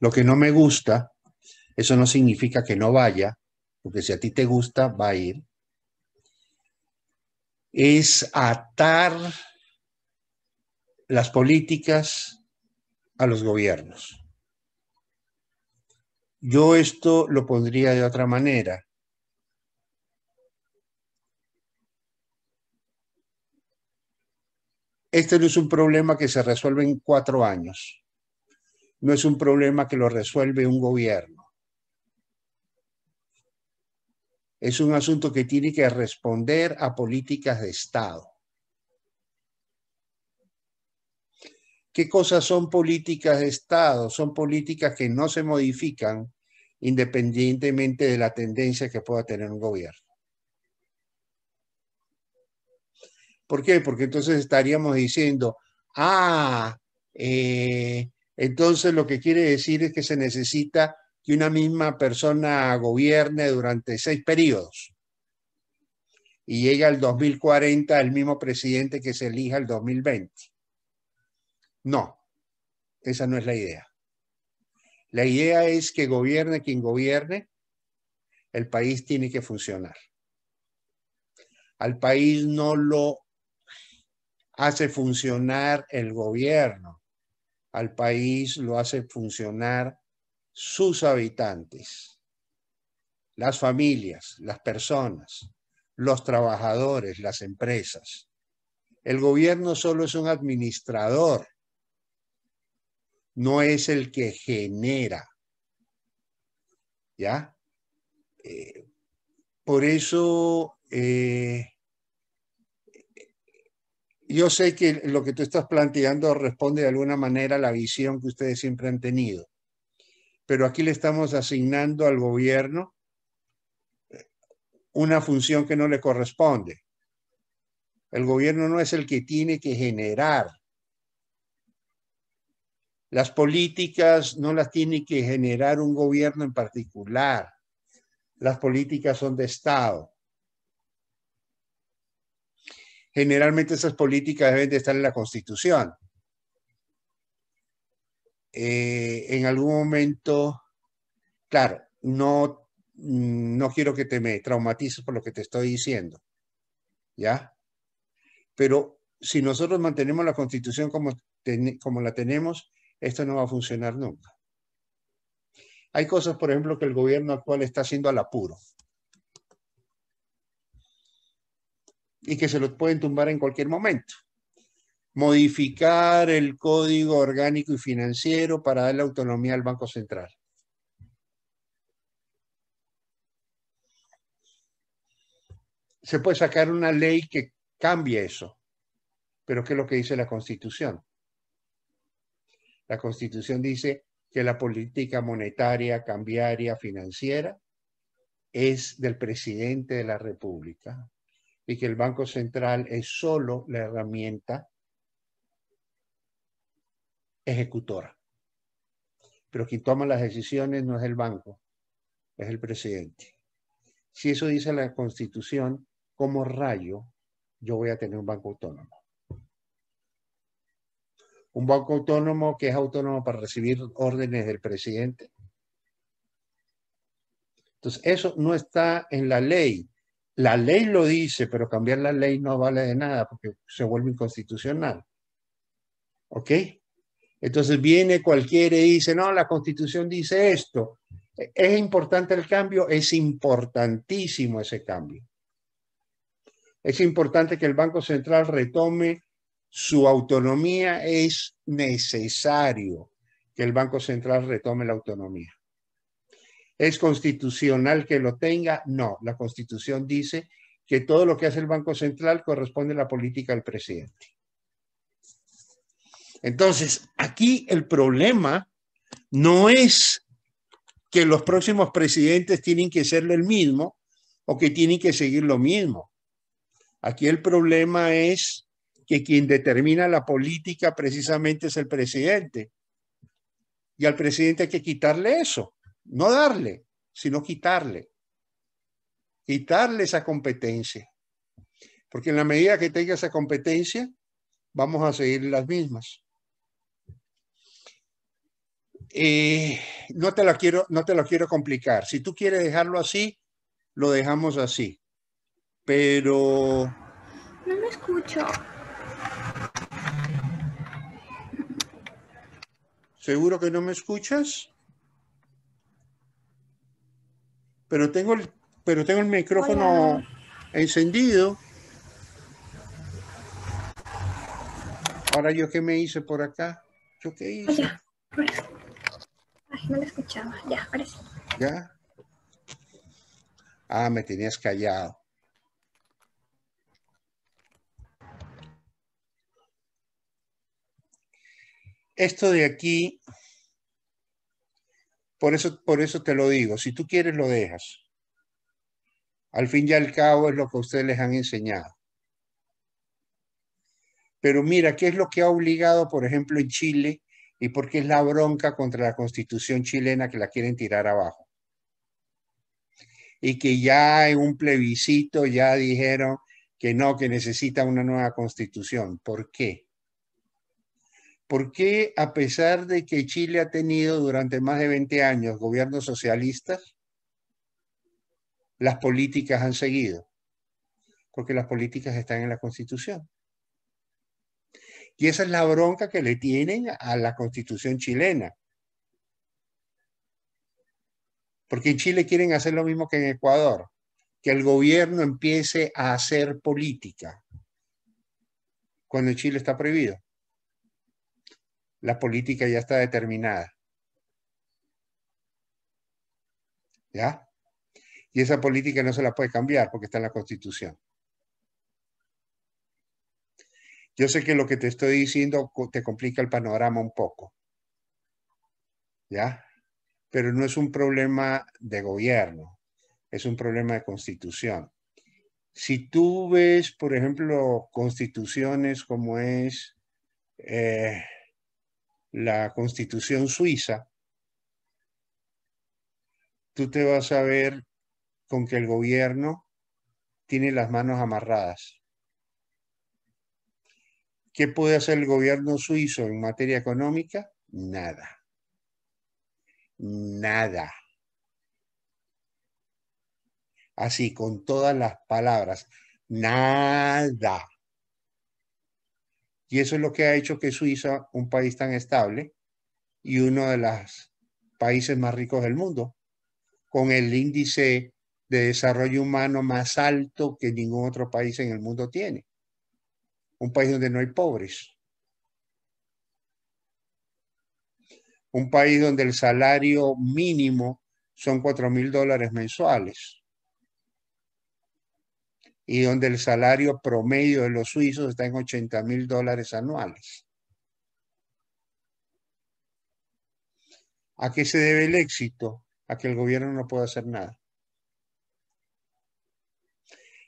Lo que no me gusta, eso no significa que no vaya, porque si a ti te gusta, va a ir, es atar las políticas a los gobiernos. Yo esto lo pondría de otra manera. Este no es un problema que se resuelve en 4 años. No es un problema que lo resuelve un gobierno. Es un asunto que tiene que responder a políticas de Estado. ¿Qué cosas son políticas de Estado? Son políticas que no se modifican independientemente de la tendencia que pueda tener un gobierno. ¿Por qué? Porque entonces estaríamos diciendo, entonces lo que quiere decir es que se necesita que una misma persona gobierne durante 6 periodos y llega al 2040 el mismo presidente que se elija el 2020. No, esa no es la idea. La idea es que gobierne quien gobierne, el país tiene que funcionar. Al país no lo hace funcionar el gobierno, al país lo hace funcionar sus habitantes, las familias, las personas, los trabajadores, las empresas. El gobierno solo es un administrador, no es el que genera. ¿Ya? Por eso yo sé que lo que tú estás planteando responde de alguna manera a la visión que ustedes siempre han tenido, pero aquí le estamos asignando al gobierno una función que no le corresponde. El gobierno no es el que tiene que generar. Las políticas no las tiene que generar un gobierno en particular. Las políticas son de Estado. Generalmente esas políticas deben de estar en la Constitución. En algún momento, claro, no quiero que te me traumatices por lo que te estoy diciendo, ¿ya? Pero si nosotros mantenemos la Constitución como la tenemos, esto no va a funcionar nunca. Hay cosas, por ejemplo, que el gobierno actual está haciendo al apuro y que se lo pueden tumbar en cualquier momento. Modificar el Código Orgánico y Financiero para darle autonomía al Banco Central. Se puede sacar una ley que cambie eso, pero ¿qué es lo que dice la Constitución? La Constitución dice que la política monetaria, cambiaria, financiera es del presidente de la República y que el Banco Central es solo la herramienta ejecutora. Pero quien toma las decisiones no es el banco, es el presidente. Si eso dice la Constitución, ¿cómo rayo yo voy a tener un banco autónomo? Un banco autónomo que es autónomo para recibir órdenes del presidente. Entonces, eso no está en la ley. La ley lo dice, pero cambiar la ley no vale de nada porque se vuelve inconstitucional. ¿Ok? Entonces viene cualquiera y dice, no, la Constitución dice esto. ¿Es importante el cambio? Es importantísimo ese cambio. Es importante que el Banco Central retome su autonomía. Es necesario que el Banco Central retome la autonomía. ¿Es constitucional que lo tenga? No, la Constitución dice que todo lo que hace el Banco Central corresponde a la política del presidente. Entonces, aquí el problema no es que los próximos presidentes tienen que ser el mismo o que tienen que seguir lo mismo. Aquí el problema es que quien determina la política precisamente es el presidente. Y al presidente hay que quitarle eso, no darle, sino quitarle. Quitarle esa competencia. Porque en la medida que tenga esa competencia, vamos a seguir las mismas. No te lo quiero complicar. Si tú quieres dejarlo así, lo dejamos así. Pero... No me escucho. ¿Seguro que no me escuchas? Pero tengo el micrófono Hola. encendido. Ahora, ¿yo qué me hice por acá? ¿Yo qué hice? Ya, ay, no la escuchaba. Ya, ahora sí. ¿Ya? Ah, me tenías callado. Esto de aquí, por eso te lo digo, si tú quieres lo dejas. Al fin y al cabo es lo que ustedes les han enseñado. Pero mira, ¿qué es lo que ha obligado, por ejemplo, en Chile y por qué es la bronca contra la Constitución chilena que la quieren tirar abajo? Y que ya en un plebiscito ya dijeron que no, que necesita una nueva Constitución. ¿Por qué? ¿Por qué, a pesar de que Chile ha tenido durante más de 20 años gobiernos socialistas, las políticas han seguido? Porque las políticas están en la Constitución. Y esa es la bronca que le tienen a la Constitución chilena. Porque en Chile quieren hacer lo mismo que en Ecuador, que el gobierno empiece a hacer política, cuando en Chile está prohibido. La política ya está determinada. ¿Ya? Y esa política no se la puede cambiar porque está en la Constitución. Yo sé que lo que te estoy diciendo te complica el panorama un poco. ¿Ya? Pero no es un problema de gobierno. es un problema de constitución. Si tú ves, por ejemplo, constituciones como es la Constitución suiza, tú te vas a ver con que el gobierno tiene las manos amarradas. ¿Qué puede hacer el gobierno suizo en materia económica? Nada. Nada. Así, con todas las palabras. Nada. Y eso es lo que ha hecho que Suiza, un país tan estable y uno de los países más ricos del mundo, con el índice de desarrollo humano más alto que ningún otro país en el mundo tiene. Un país donde no hay pobres. Un país donde el salario mínimo son $4,000 mensuales y donde el salario promedio de los suizos está en $80,000 anuales. ¿A qué se debe el éxito? A que el gobierno no puede hacer nada.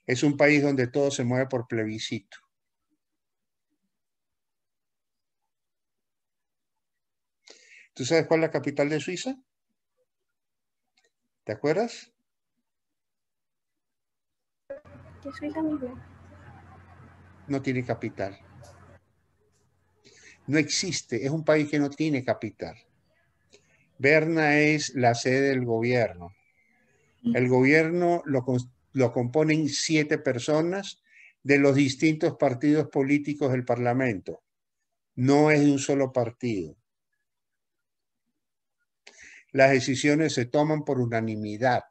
Es un país donde todo se mueve por plebiscito. ¿Tú sabes cuál es la capital de Suiza? ¿Te acuerdas? De Suiza mismo. No tiene capital. No existe, es un país que no tiene capital. Berna es la sede del gobierno. El gobierno lo componen 7 personas de los distintos partidos políticos del Parlamento. No es de un solo partido. Las decisiones se toman por unanimidad.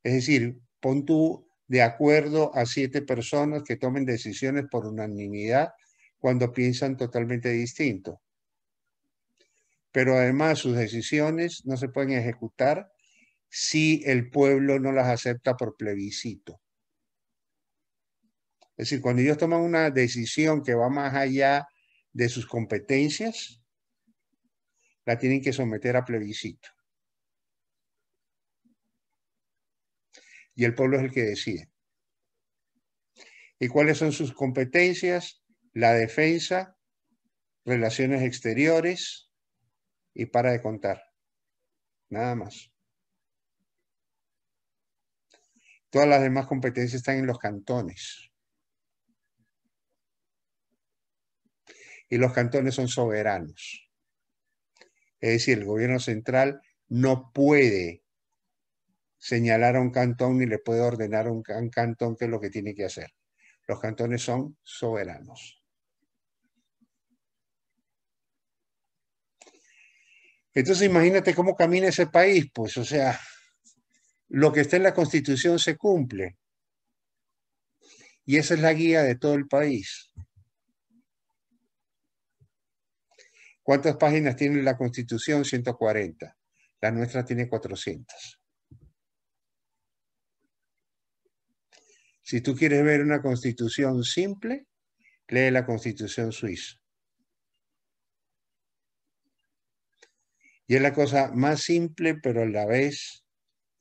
Es decir, pon tú de acuerdo a 7 personas que tomen decisiones por unanimidad cuando piensan totalmente distinto. Pero además sus decisiones no se pueden ejecutar si el pueblo no las acepta por plebiscito. Es decir, cuando ellos toman una decisión que va más allá de sus competencias, la tienen que someter a plebiscito. Y el pueblo es el que decide. ¿Y cuáles son sus competencias? La defensa, relaciones exteriores y para de contar. Nada más. Todas las demás competencias están en los cantones. Y los cantones son soberanos. Es decir, el gobierno central no puede señalar a un cantón ni le puede ordenar a un cantón qué es lo que tiene que hacer. Los cantones son soberanos. Entonces imagínate cómo camina ese país, pues, o sea, lo que está en la Constitución se cumple. Y esa es la guía de todo el país. ¿Cuántas páginas tiene la Constitución? 140. La nuestra tiene 400. Si tú quieres ver una Constitución simple, lee la Constitución suiza. Y es la cosa más simple, pero a la vez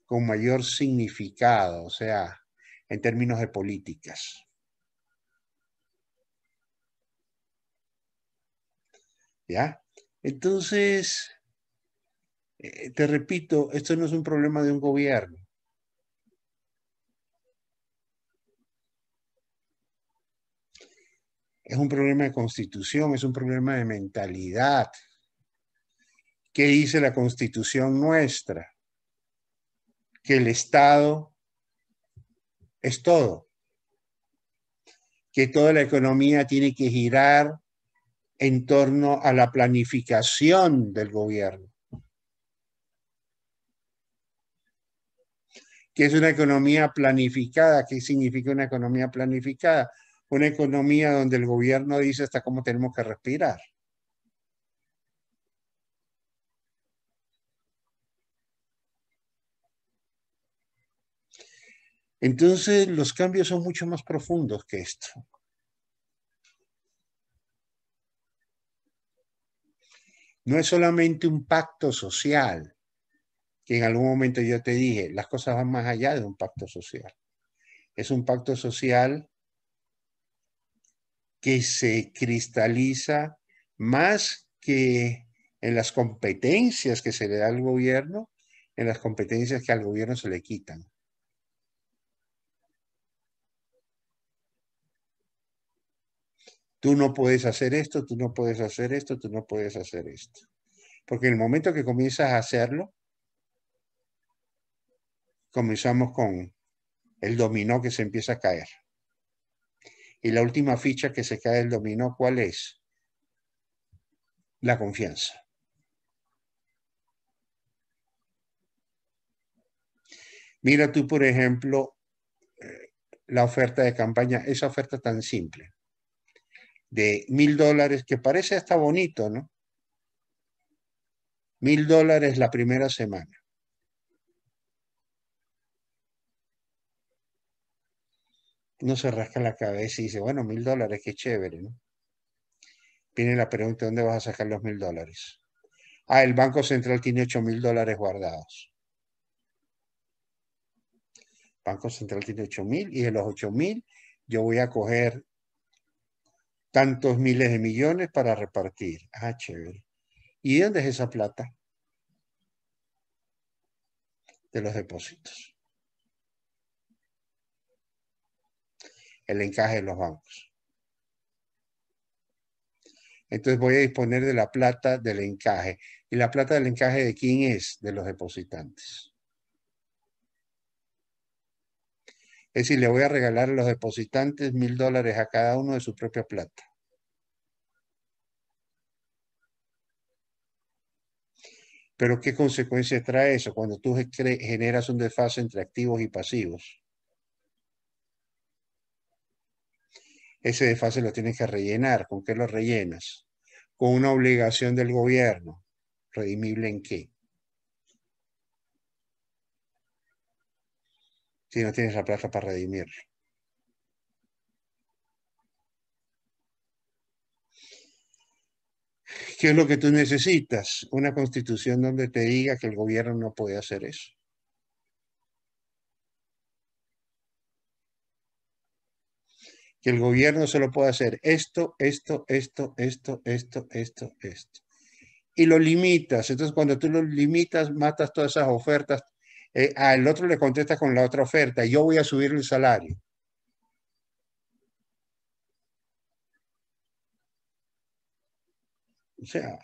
con mayor significado, o sea, en términos de políticas. ¿Ya? Entonces, te repito, esto no es un problema de un gobierno. Es un problema de constitución, es un problema de mentalidad. ¿Qué dice la Constitución nuestra? Que el Estado es todo. Que toda la economía tiene que girar en torno a la planificación del gobierno. ¿Qué es una economía planificada? ¿Qué significa una economía planificada? Una economía donde el gobierno dice hasta cómo tenemos que respirar. Entonces, los cambios son mucho más profundos que esto. No es solamente un pacto social, que en algún momento yo te dije, las cosas van más allá de un pacto social. Es un pacto social que se cristaliza más que en las competencias que se le da al gobierno, en las competencias que al gobierno se le quitan. Tú no puedes hacer esto, tú no puedes hacer esto, tú no puedes hacer esto. Porque en el momento que comienzas a hacerlo, comenzamos con el dominó que se empieza a caer. Y la última ficha que se cae del dominó, ¿cuál es? La confianza. Mira tú, por ejemplo, la oferta de campaña, esa oferta tan simple, de $1.000, que parece hasta bonito, ¿no? $1.000 la primera semana. Uno se rasca la cabeza y dice, bueno, $1.000, qué chévere, ¿no? Viene la pregunta, ¿dónde vas a sacar los $1.000? Ah, el Banco Central tiene $8.000 guardados. Banco Central tiene 8.000 y de los 8.000 yo voy a coger tantos miles de millones para repartir. Ah, chévere. ¿Y de dónde es esa plata? De los depósitos. El encaje de los bancos. Entonces voy a disponer de la plata del encaje. ¿Y la plata del encaje de quién es? De los depositantes. Es decir, le voy a regalar a los depositantes $1.000 a cada uno de su propia plata. Pero ¿qué consecuencias trae eso cuando tú generas un desfase entre activos y pasivos? Ese desfase lo tienes que rellenar. ¿Con qué lo rellenas? Con una obligación del gobierno. ¿Redimible en qué? Si no tienes la plata para redimirlo. ¿Qué es lo que tú necesitas? Una constitución donde te diga que el gobierno no puede hacer eso. Que el gobierno solo puede hacer esto, esto, esto, esto, esto, esto, esto. Y lo limitas. Entonces, cuando tú lo limitas, matas todas esas ofertas. Al otro le contestas con la otra oferta. Yo voy a subir el salario. O sea,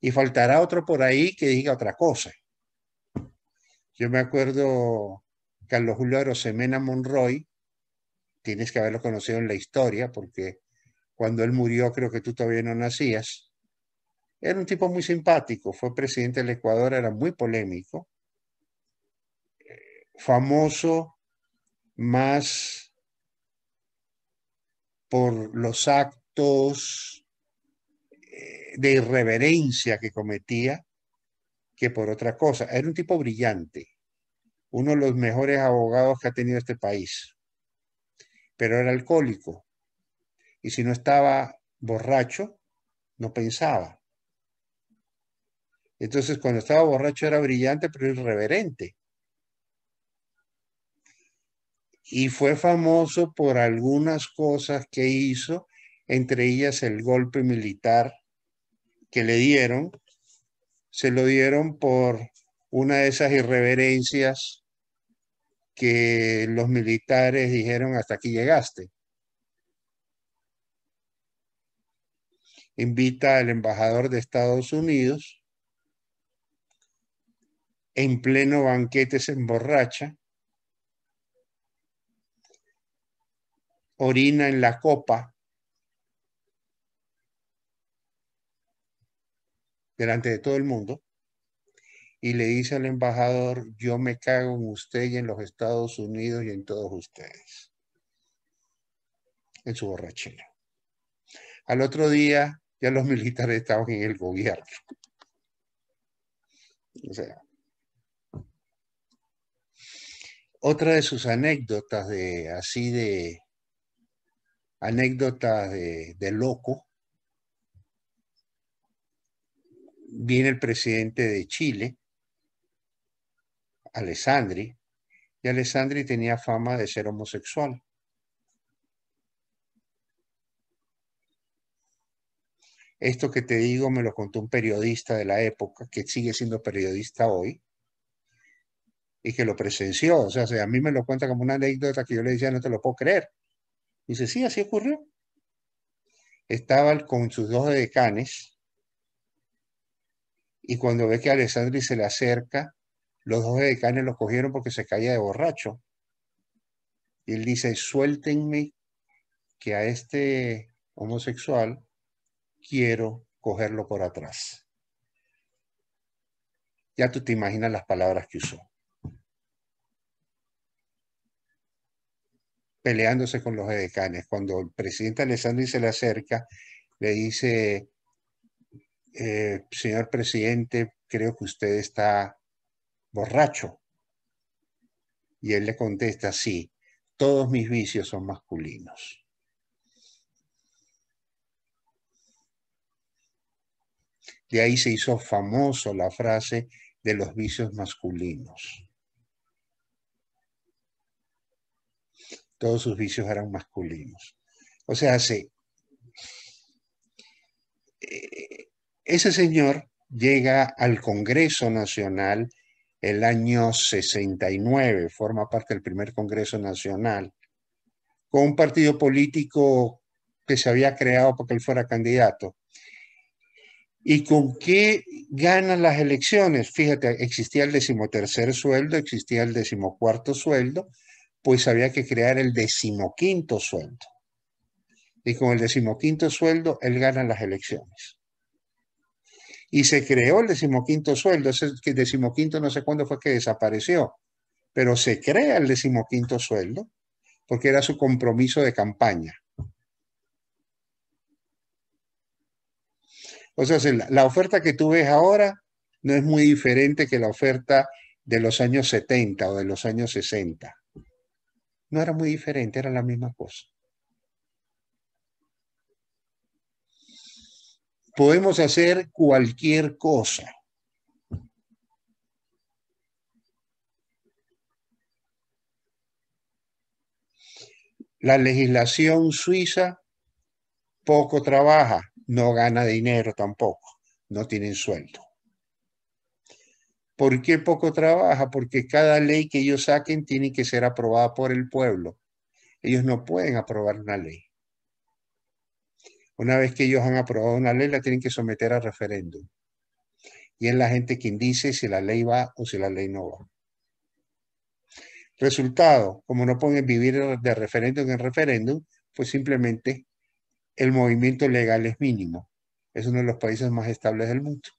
y faltará otro por ahí que diga otra cosa. Yo me acuerdo Carlos Julio Arosemena Monroy, tienes que haberlo conocido en la historia, porque cuando él murió creo que tú todavía no nacías. Era un tipo muy simpático, fue presidente del Ecuador, era muy polémico, famoso más por los actos de irreverencia que cometía que por otra cosa. Era un tipo brillante, uno de los mejores abogados que ha tenido este país, pero era alcohólico. Y si no estaba borracho, no pensaba. Entonces, cuando estaba borracho era brillante, pero irreverente. Y fue famoso por algunas cosas que hizo, entre ellas el golpe militar que le dieron. Se lo dieron por una de esas irreverencias que los militares dijeron hasta aquí llegaste. Invita al embajador de Estados Unidos, en pleno banquete se emborracha, orina en la copa delante de todo el mundo y le dice al embajador, yo me cago en usted y en los Estados Unidos y en todos ustedes, en su borrachera. Al otro día ya los militares estaban en el gobierno. O sea, otra de sus anécdotas anécdotas de loco, viene el presidente de Chile, Alessandri, y Alessandri tenía fama de ser homosexual. Esto que te digo me lo contó un periodista de la época, que sigue siendo periodista hoy, y que lo presenció. O sea, a mí me lo cuenta como una anécdota que yo le decía, no te lo puedo creer. Dice, sí, así ocurrió. Estaba con sus dos decanes, y cuando ve que Alessandri se le acerca, los dos decanes lo cogieron porque se caía de borracho. Y él dice, suéltenme que a este homosexual quiero cogerlo por atrás. Ya tú te imaginas las palabras que usó. Peleándose con los edecanes. Cuando el presidente Alessandri se le acerca, le dice, señor presidente, creo que usted está borracho. Y él le contesta, sí, todos mis vicios son masculinos. De ahí se hizo famoso la frase de los vicios masculinos. Todos sus vicios eran masculinos. O sea, ese señor llega al Congreso Nacional el año 69, forma parte del primer Congreso Nacional, con un partido político que se había creado para que él fuera candidato. ¿Y con qué ganan las elecciones? Fíjate, existía el 13º sueldo, existía el 14º sueldo, pues había que crear el 15º sueldo. Y con el 15º sueldo, él gana las elecciones. Y se creó el 15º sueldo, ese 15º no sé cuándo fue que desapareció, pero se crea el 15º sueldo porque era su compromiso de campaña. O sea, la oferta que tú ves ahora no es muy diferente que la oferta de los años 70 o de los años 60. No era muy diferente, era la misma cosa. Podemos hacer cualquier cosa. La legislación suiza poco trabaja, no gana dinero tampoco, no tienen sueldo. ¿Por qué poco trabaja? Porque cada ley que ellos saquen tiene que ser aprobada por el pueblo. Ellos no pueden aprobar una ley. Una vez que ellos han aprobado una ley, la tienen que someter a referéndum. Y es la gente quien dice si la ley va o si la ley no va. Resultado, como no pueden vivir de referéndum en referéndum, pues simplemente el movimiento legal es mínimo. Es uno de los países más estables del mundo.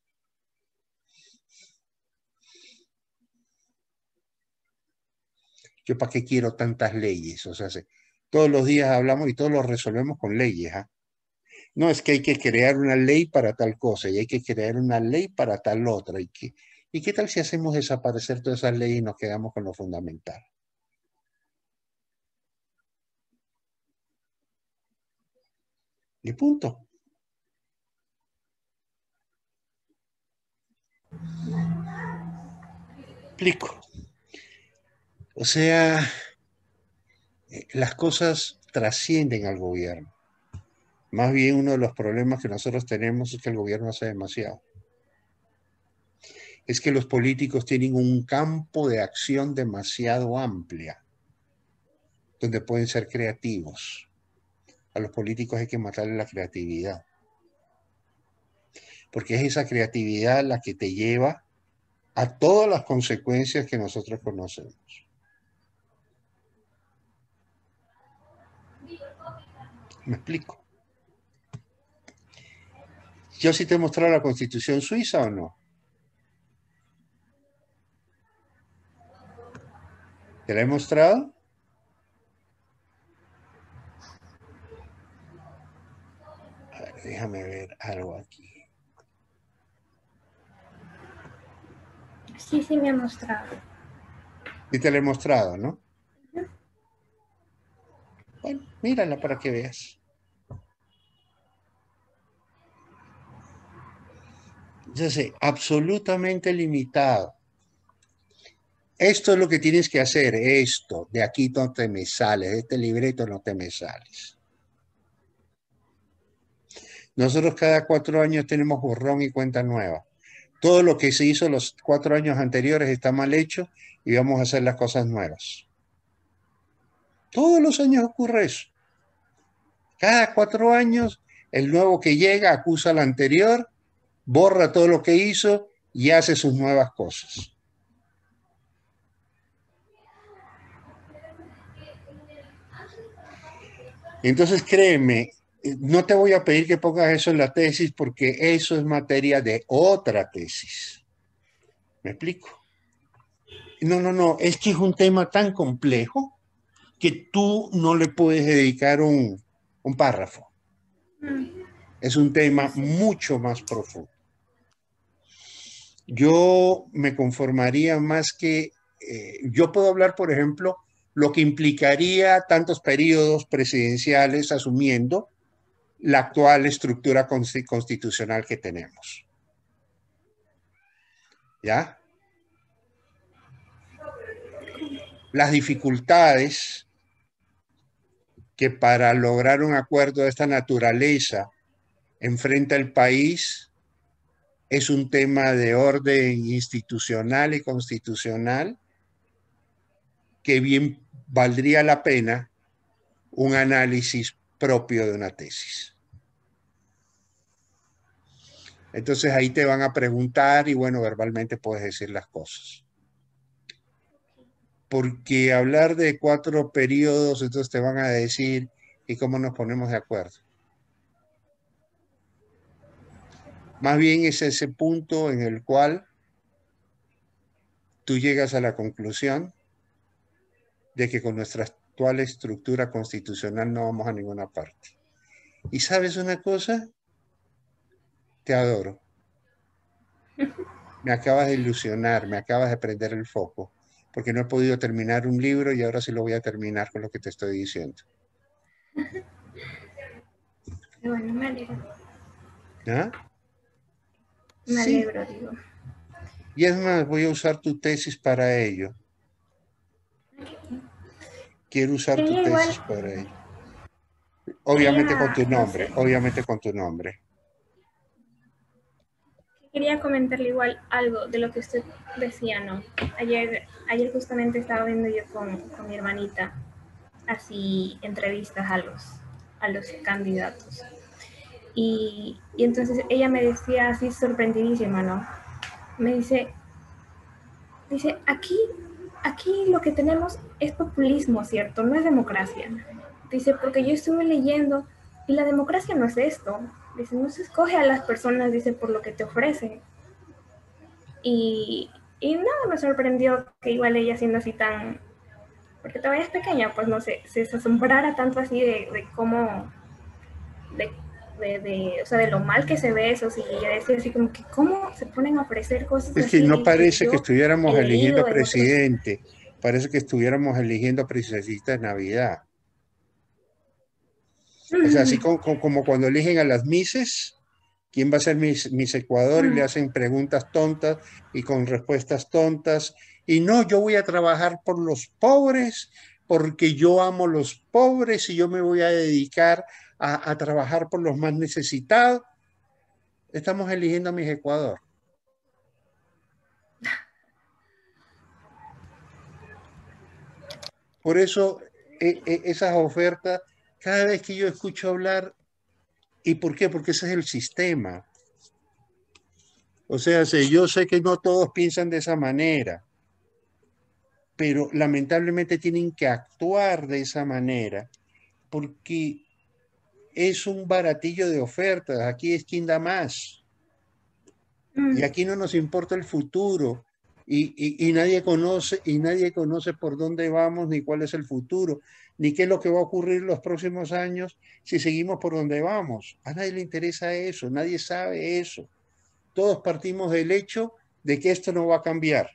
¿Yo para qué quiero tantas leyes? O sea, todos los días hablamos y todos lo resolvemos con leyes. ¿Ah? No, es que hay que crear una ley para tal cosa y hay que crear una ley para tal otra. ¿Y qué tal si hacemos desaparecer todas esas leyes y nos quedamos con lo fundamental? Y punto. Explico. O sea, las cosas trascienden al gobierno. Más bien uno de los problemas que nosotros tenemos es que el gobierno hace demasiado. Es que los políticos tienen un campo de acción demasiado amplia, donde pueden ser creativos. A los políticos hay que matarle la creatividad, porque es esa creatividad la que te lleva a todas las consecuencias que nosotros conocemos. ¿Me explico? ¿Yo sí te he mostrado la Constitución suiza o no? ¿Te la he mostrado? A ver, déjame ver algo aquí. Sí, sí me ha mostrado. Sí te la he mostrado, ¿no? Bueno, mírala para que veas. Entonces, absolutamente limitado. Esto es lo que tienes que hacer, esto, de aquí no te me sales, de este libreto no te me sales. Nosotros cada 4 años tenemos borrón y cuenta nueva. Todo lo que se hizo los 4 años anteriores está mal hecho y vamos a hacer las cosas nuevas. Todos los años ocurre eso. Cada 4 años, el nuevo que llega acusa al anterior, borra todo lo que hizo y hace sus nuevas cosas. Entonces, créeme, no te voy a pedir que pongas eso en la tesis porque eso es materia de otra tesis. ¿Me explico? No, es que es un tema tan complejo que tú no le puedes dedicar un párrafo. Es un tema Sí. mucho más profundo. Yo me conformaría más que, yo puedo hablar, por ejemplo, lo que implicaría tantos periodos presidenciales asumiendo la actual estructura constitucional que tenemos. ¿Ya? Las dificultades que para lograr un acuerdo de esta naturaleza enfrenta el país es un tema de orden institucional y constitucional que bien valdría la pena un análisis propio de una tesis. Entonces ahí te van a preguntar y bueno, verbalmente puedes decir las cosas. Porque hablar de 4 periodos, entonces te van a decir, ¿y cómo nos ponemos de acuerdo? Más bien es ese punto en el cual tú llegas a la conclusión de que con nuestra actual estructura constitucional no vamos a ninguna parte. ¿Y sabes una cosa? Te adoro. Me acabas de ilusionar, me acabas de prender el foco, porque no he podido terminar un libro y ahora sí lo voy a terminar con lo que te estoy diciendo. Bueno, me alegro. ¿Ah? Me Sí. alegro, digo. Y es más, voy a usar tu tesis para ello. Quiero usar tu Quería igual, tesis para ello. Obviamente con quería, tu no nombre, sé, obviamente con tu nombre. quería comentarle igual algo de lo que usted decía, ¿no? Ayer justamente estaba viendo yo con mi hermanita así entrevistas a los candidatos. Y entonces ella me decía así sorprendidísima, ¿no? Me dice, aquí lo que tenemos es populismo, ¿cierto? No es democracia. Dice, porque yo estuve leyendo y la democracia no es esto. Dice, no se escoge a las personas, dice, por lo que te ofrecen. Y nada, me sorprendió que igual ella siendo así tan, porque todavía es pequeña, pues no sé, se asombrara tanto así de cómo, o sea, de lo mal que se ve eso, y ella decía así como que cómo se ponen a ofrecer cosas Es que así, no dice, parece que yo he estuviéramos eligiendo leído en otros. presidente, parece que estuviéramos eligiendo princesita de Navidad. O sea, así como cuando eligen a las Misses, ¿quién va a ser Miss Ecuador? Y le hacen preguntas tontas y con respuestas tontas. Y no, yo voy a trabajar por los pobres porque yo amo los pobres y yo me voy a dedicar a trabajar por los más necesitados. Estamos eligiendo a Miss Ecuador. Por eso esas ofertas, cada vez que yo escucho hablar, ¿y por qué? Porque ese es el sistema. O sea, yo sé que no todos piensan de esa manera, pero lamentablemente tienen que actuar de esa manera porque es un baratillo de ofertas. Aquí es quien da más. Y aquí no nos importa el futuro. Y nadie conoce por dónde vamos, ni cuál es el futuro, ni qué es lo que va a ocurrir los próximos años si seguimos por donde vamos. A nadie le interesa eso, nadie sabe eso. Todos partimos del hecho de que esto no va a cambiar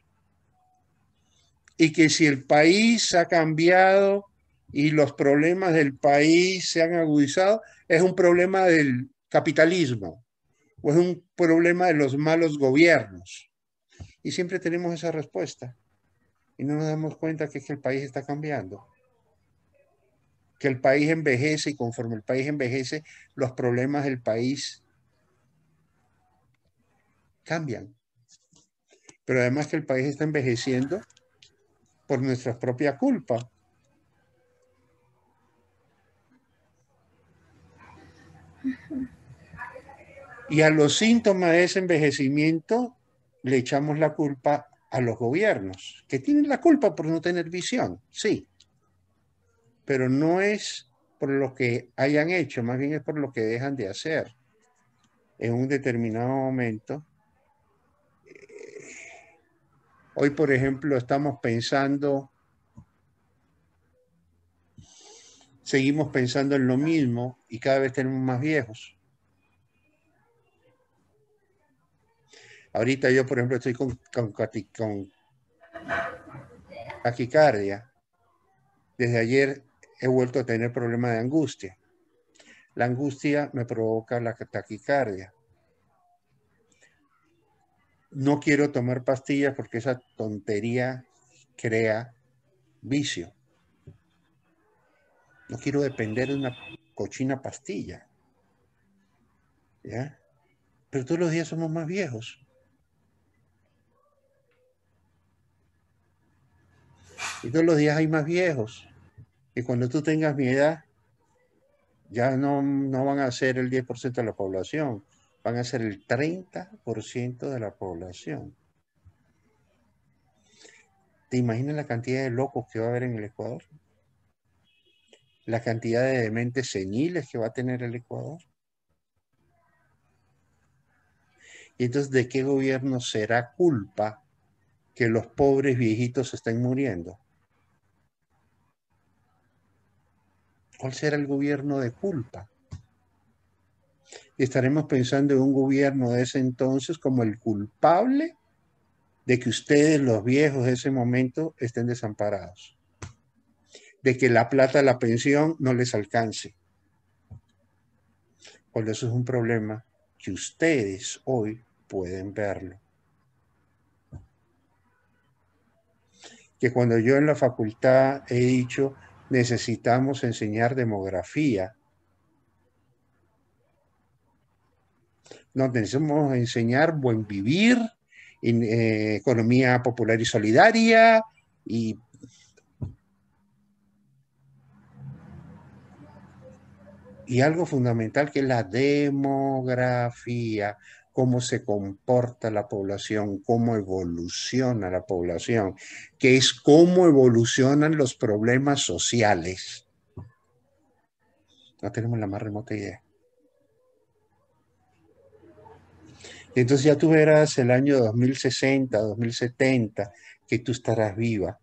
y que si el país ha cambiado y los problemas del país se han agudizado, es un problema del capitalismo, ¿O es un problema de los malos gobiernos? Y siempre tenemos esa respuesta. Y no nos damos cuenta que es que el país está cambiando. Que el país envejece y conforme el país envejece, los problemas del país cambian. Pero además que el país está envejeciendo por nuestra propia culpa. Y a los síntomas de ese envejecimiento le echamos la culpa a los gobiernos, que tienen la culpa por no tener visión, sí. Pero no es por lo que hayan hecho, más bien es por lo que dejan de hacer. En un determinado momento. Hoy, por ejemplo, estamos pensando, seguimos pensando en lo mismo y cada vez tenemos más viejos. Ahorita yo, por ejemplo, estoy con taquicardia. Desde ayer he vuelto a tener problemas de angustia. La angustia me provoca la taquicardia. No quiero tomar pastillas porque esa tontería crea vicio. No quiero depender de una cochina pastilla. ¿Ya? Pero todos los días somos más viejos. Y todos los días hay más viejos. Y cuando tú tengas mi edad, ya no van a ser el 10% de la población, van a ser el 30% de la población. ¿Te imaginas la cantidad de locos que va a haber en el Ecuador? La cantidad de dementes seniles que va a tener el Ecuador. Y entonces, ¿de qué gobierno será culpa que los pobres viejitos estén muriendo? ¿Cuál será el gobierno de culpa? Y estaremos pensando en un gobierno de ese entonces como el culpable de que ustedes, los viejos de ese momento, estén desamparados. De que la plata de la pensión no les alcance. Por eso es un problema que ustedes hoy pueden verlo. Que cuando yo en la facultad he dicho, necesitamos enseñar demografía. No, necesitamos enseñar buen vivir, economía popular y solidaria, y algo fundamental que es la demografía, cómo se comporta la población, cómo evoluciona la población, que es cómo evolucionan los problemas sociales. No tenemos la más remota idea. Y entonces ya tú verás el año 2060, 2070, que tú estarás viva,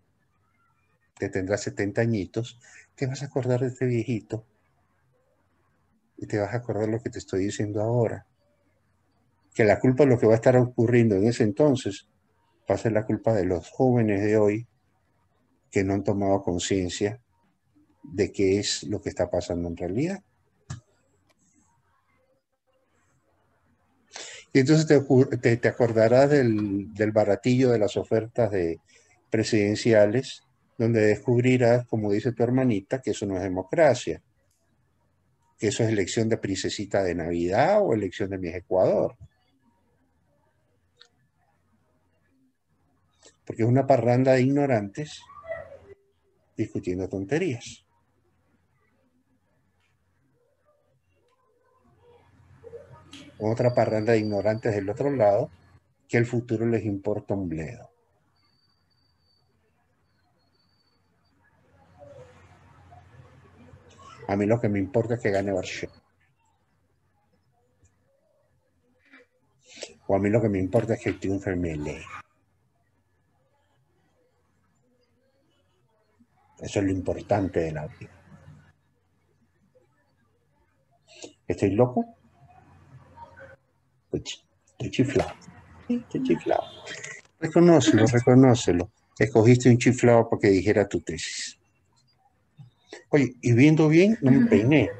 que tendrás 70 añitos, te vas a acordar de este viejito y te vas a acordar lo que te estoy diciendo ahora. Que la culpa de lo que va a estar ocurriendo en ese entonces va a ser la culpa de los jóvenes de hoy que no han tomado conciencia de qué es lo que está pasando en realidad. Y entonces te acordarás del baratillo de las ofertas presidenciales, donde descubrirás, como dice tu hermanita, que eso no es democracia, que eso es elección de princesita de Navidad o elección de Miss Ecuador. Porque es una parranda de ignorantes discutiendo tonterías. Otra parranda de ignorantes del otro lado, que el futuro les importa un bledo. A mí lo que me importa es que gane Barcelona. O a mí lo que me importa es que triunfe Milei. Eso es lo importante de la vida. ¿Estoy loco? Estoy chiflado. Estoy chiflado. Reconócelo. Escogiste un chiflado para que dijera tu tesis. Oye, y viendo bien, no me peiné.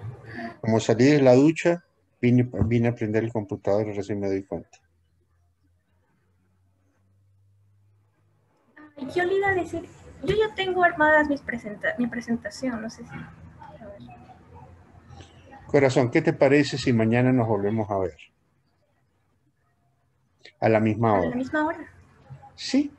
Como salí de la ducha, Vine a prender el computador y recién me doy cuenta. Yo le iba a decir, yo ya tengo armadas mi presentación, no sé si... A ver. Corazón, ¿qué te parece si mañana nos volvemos a ver? A la misma A la hora. misma hora. Sí,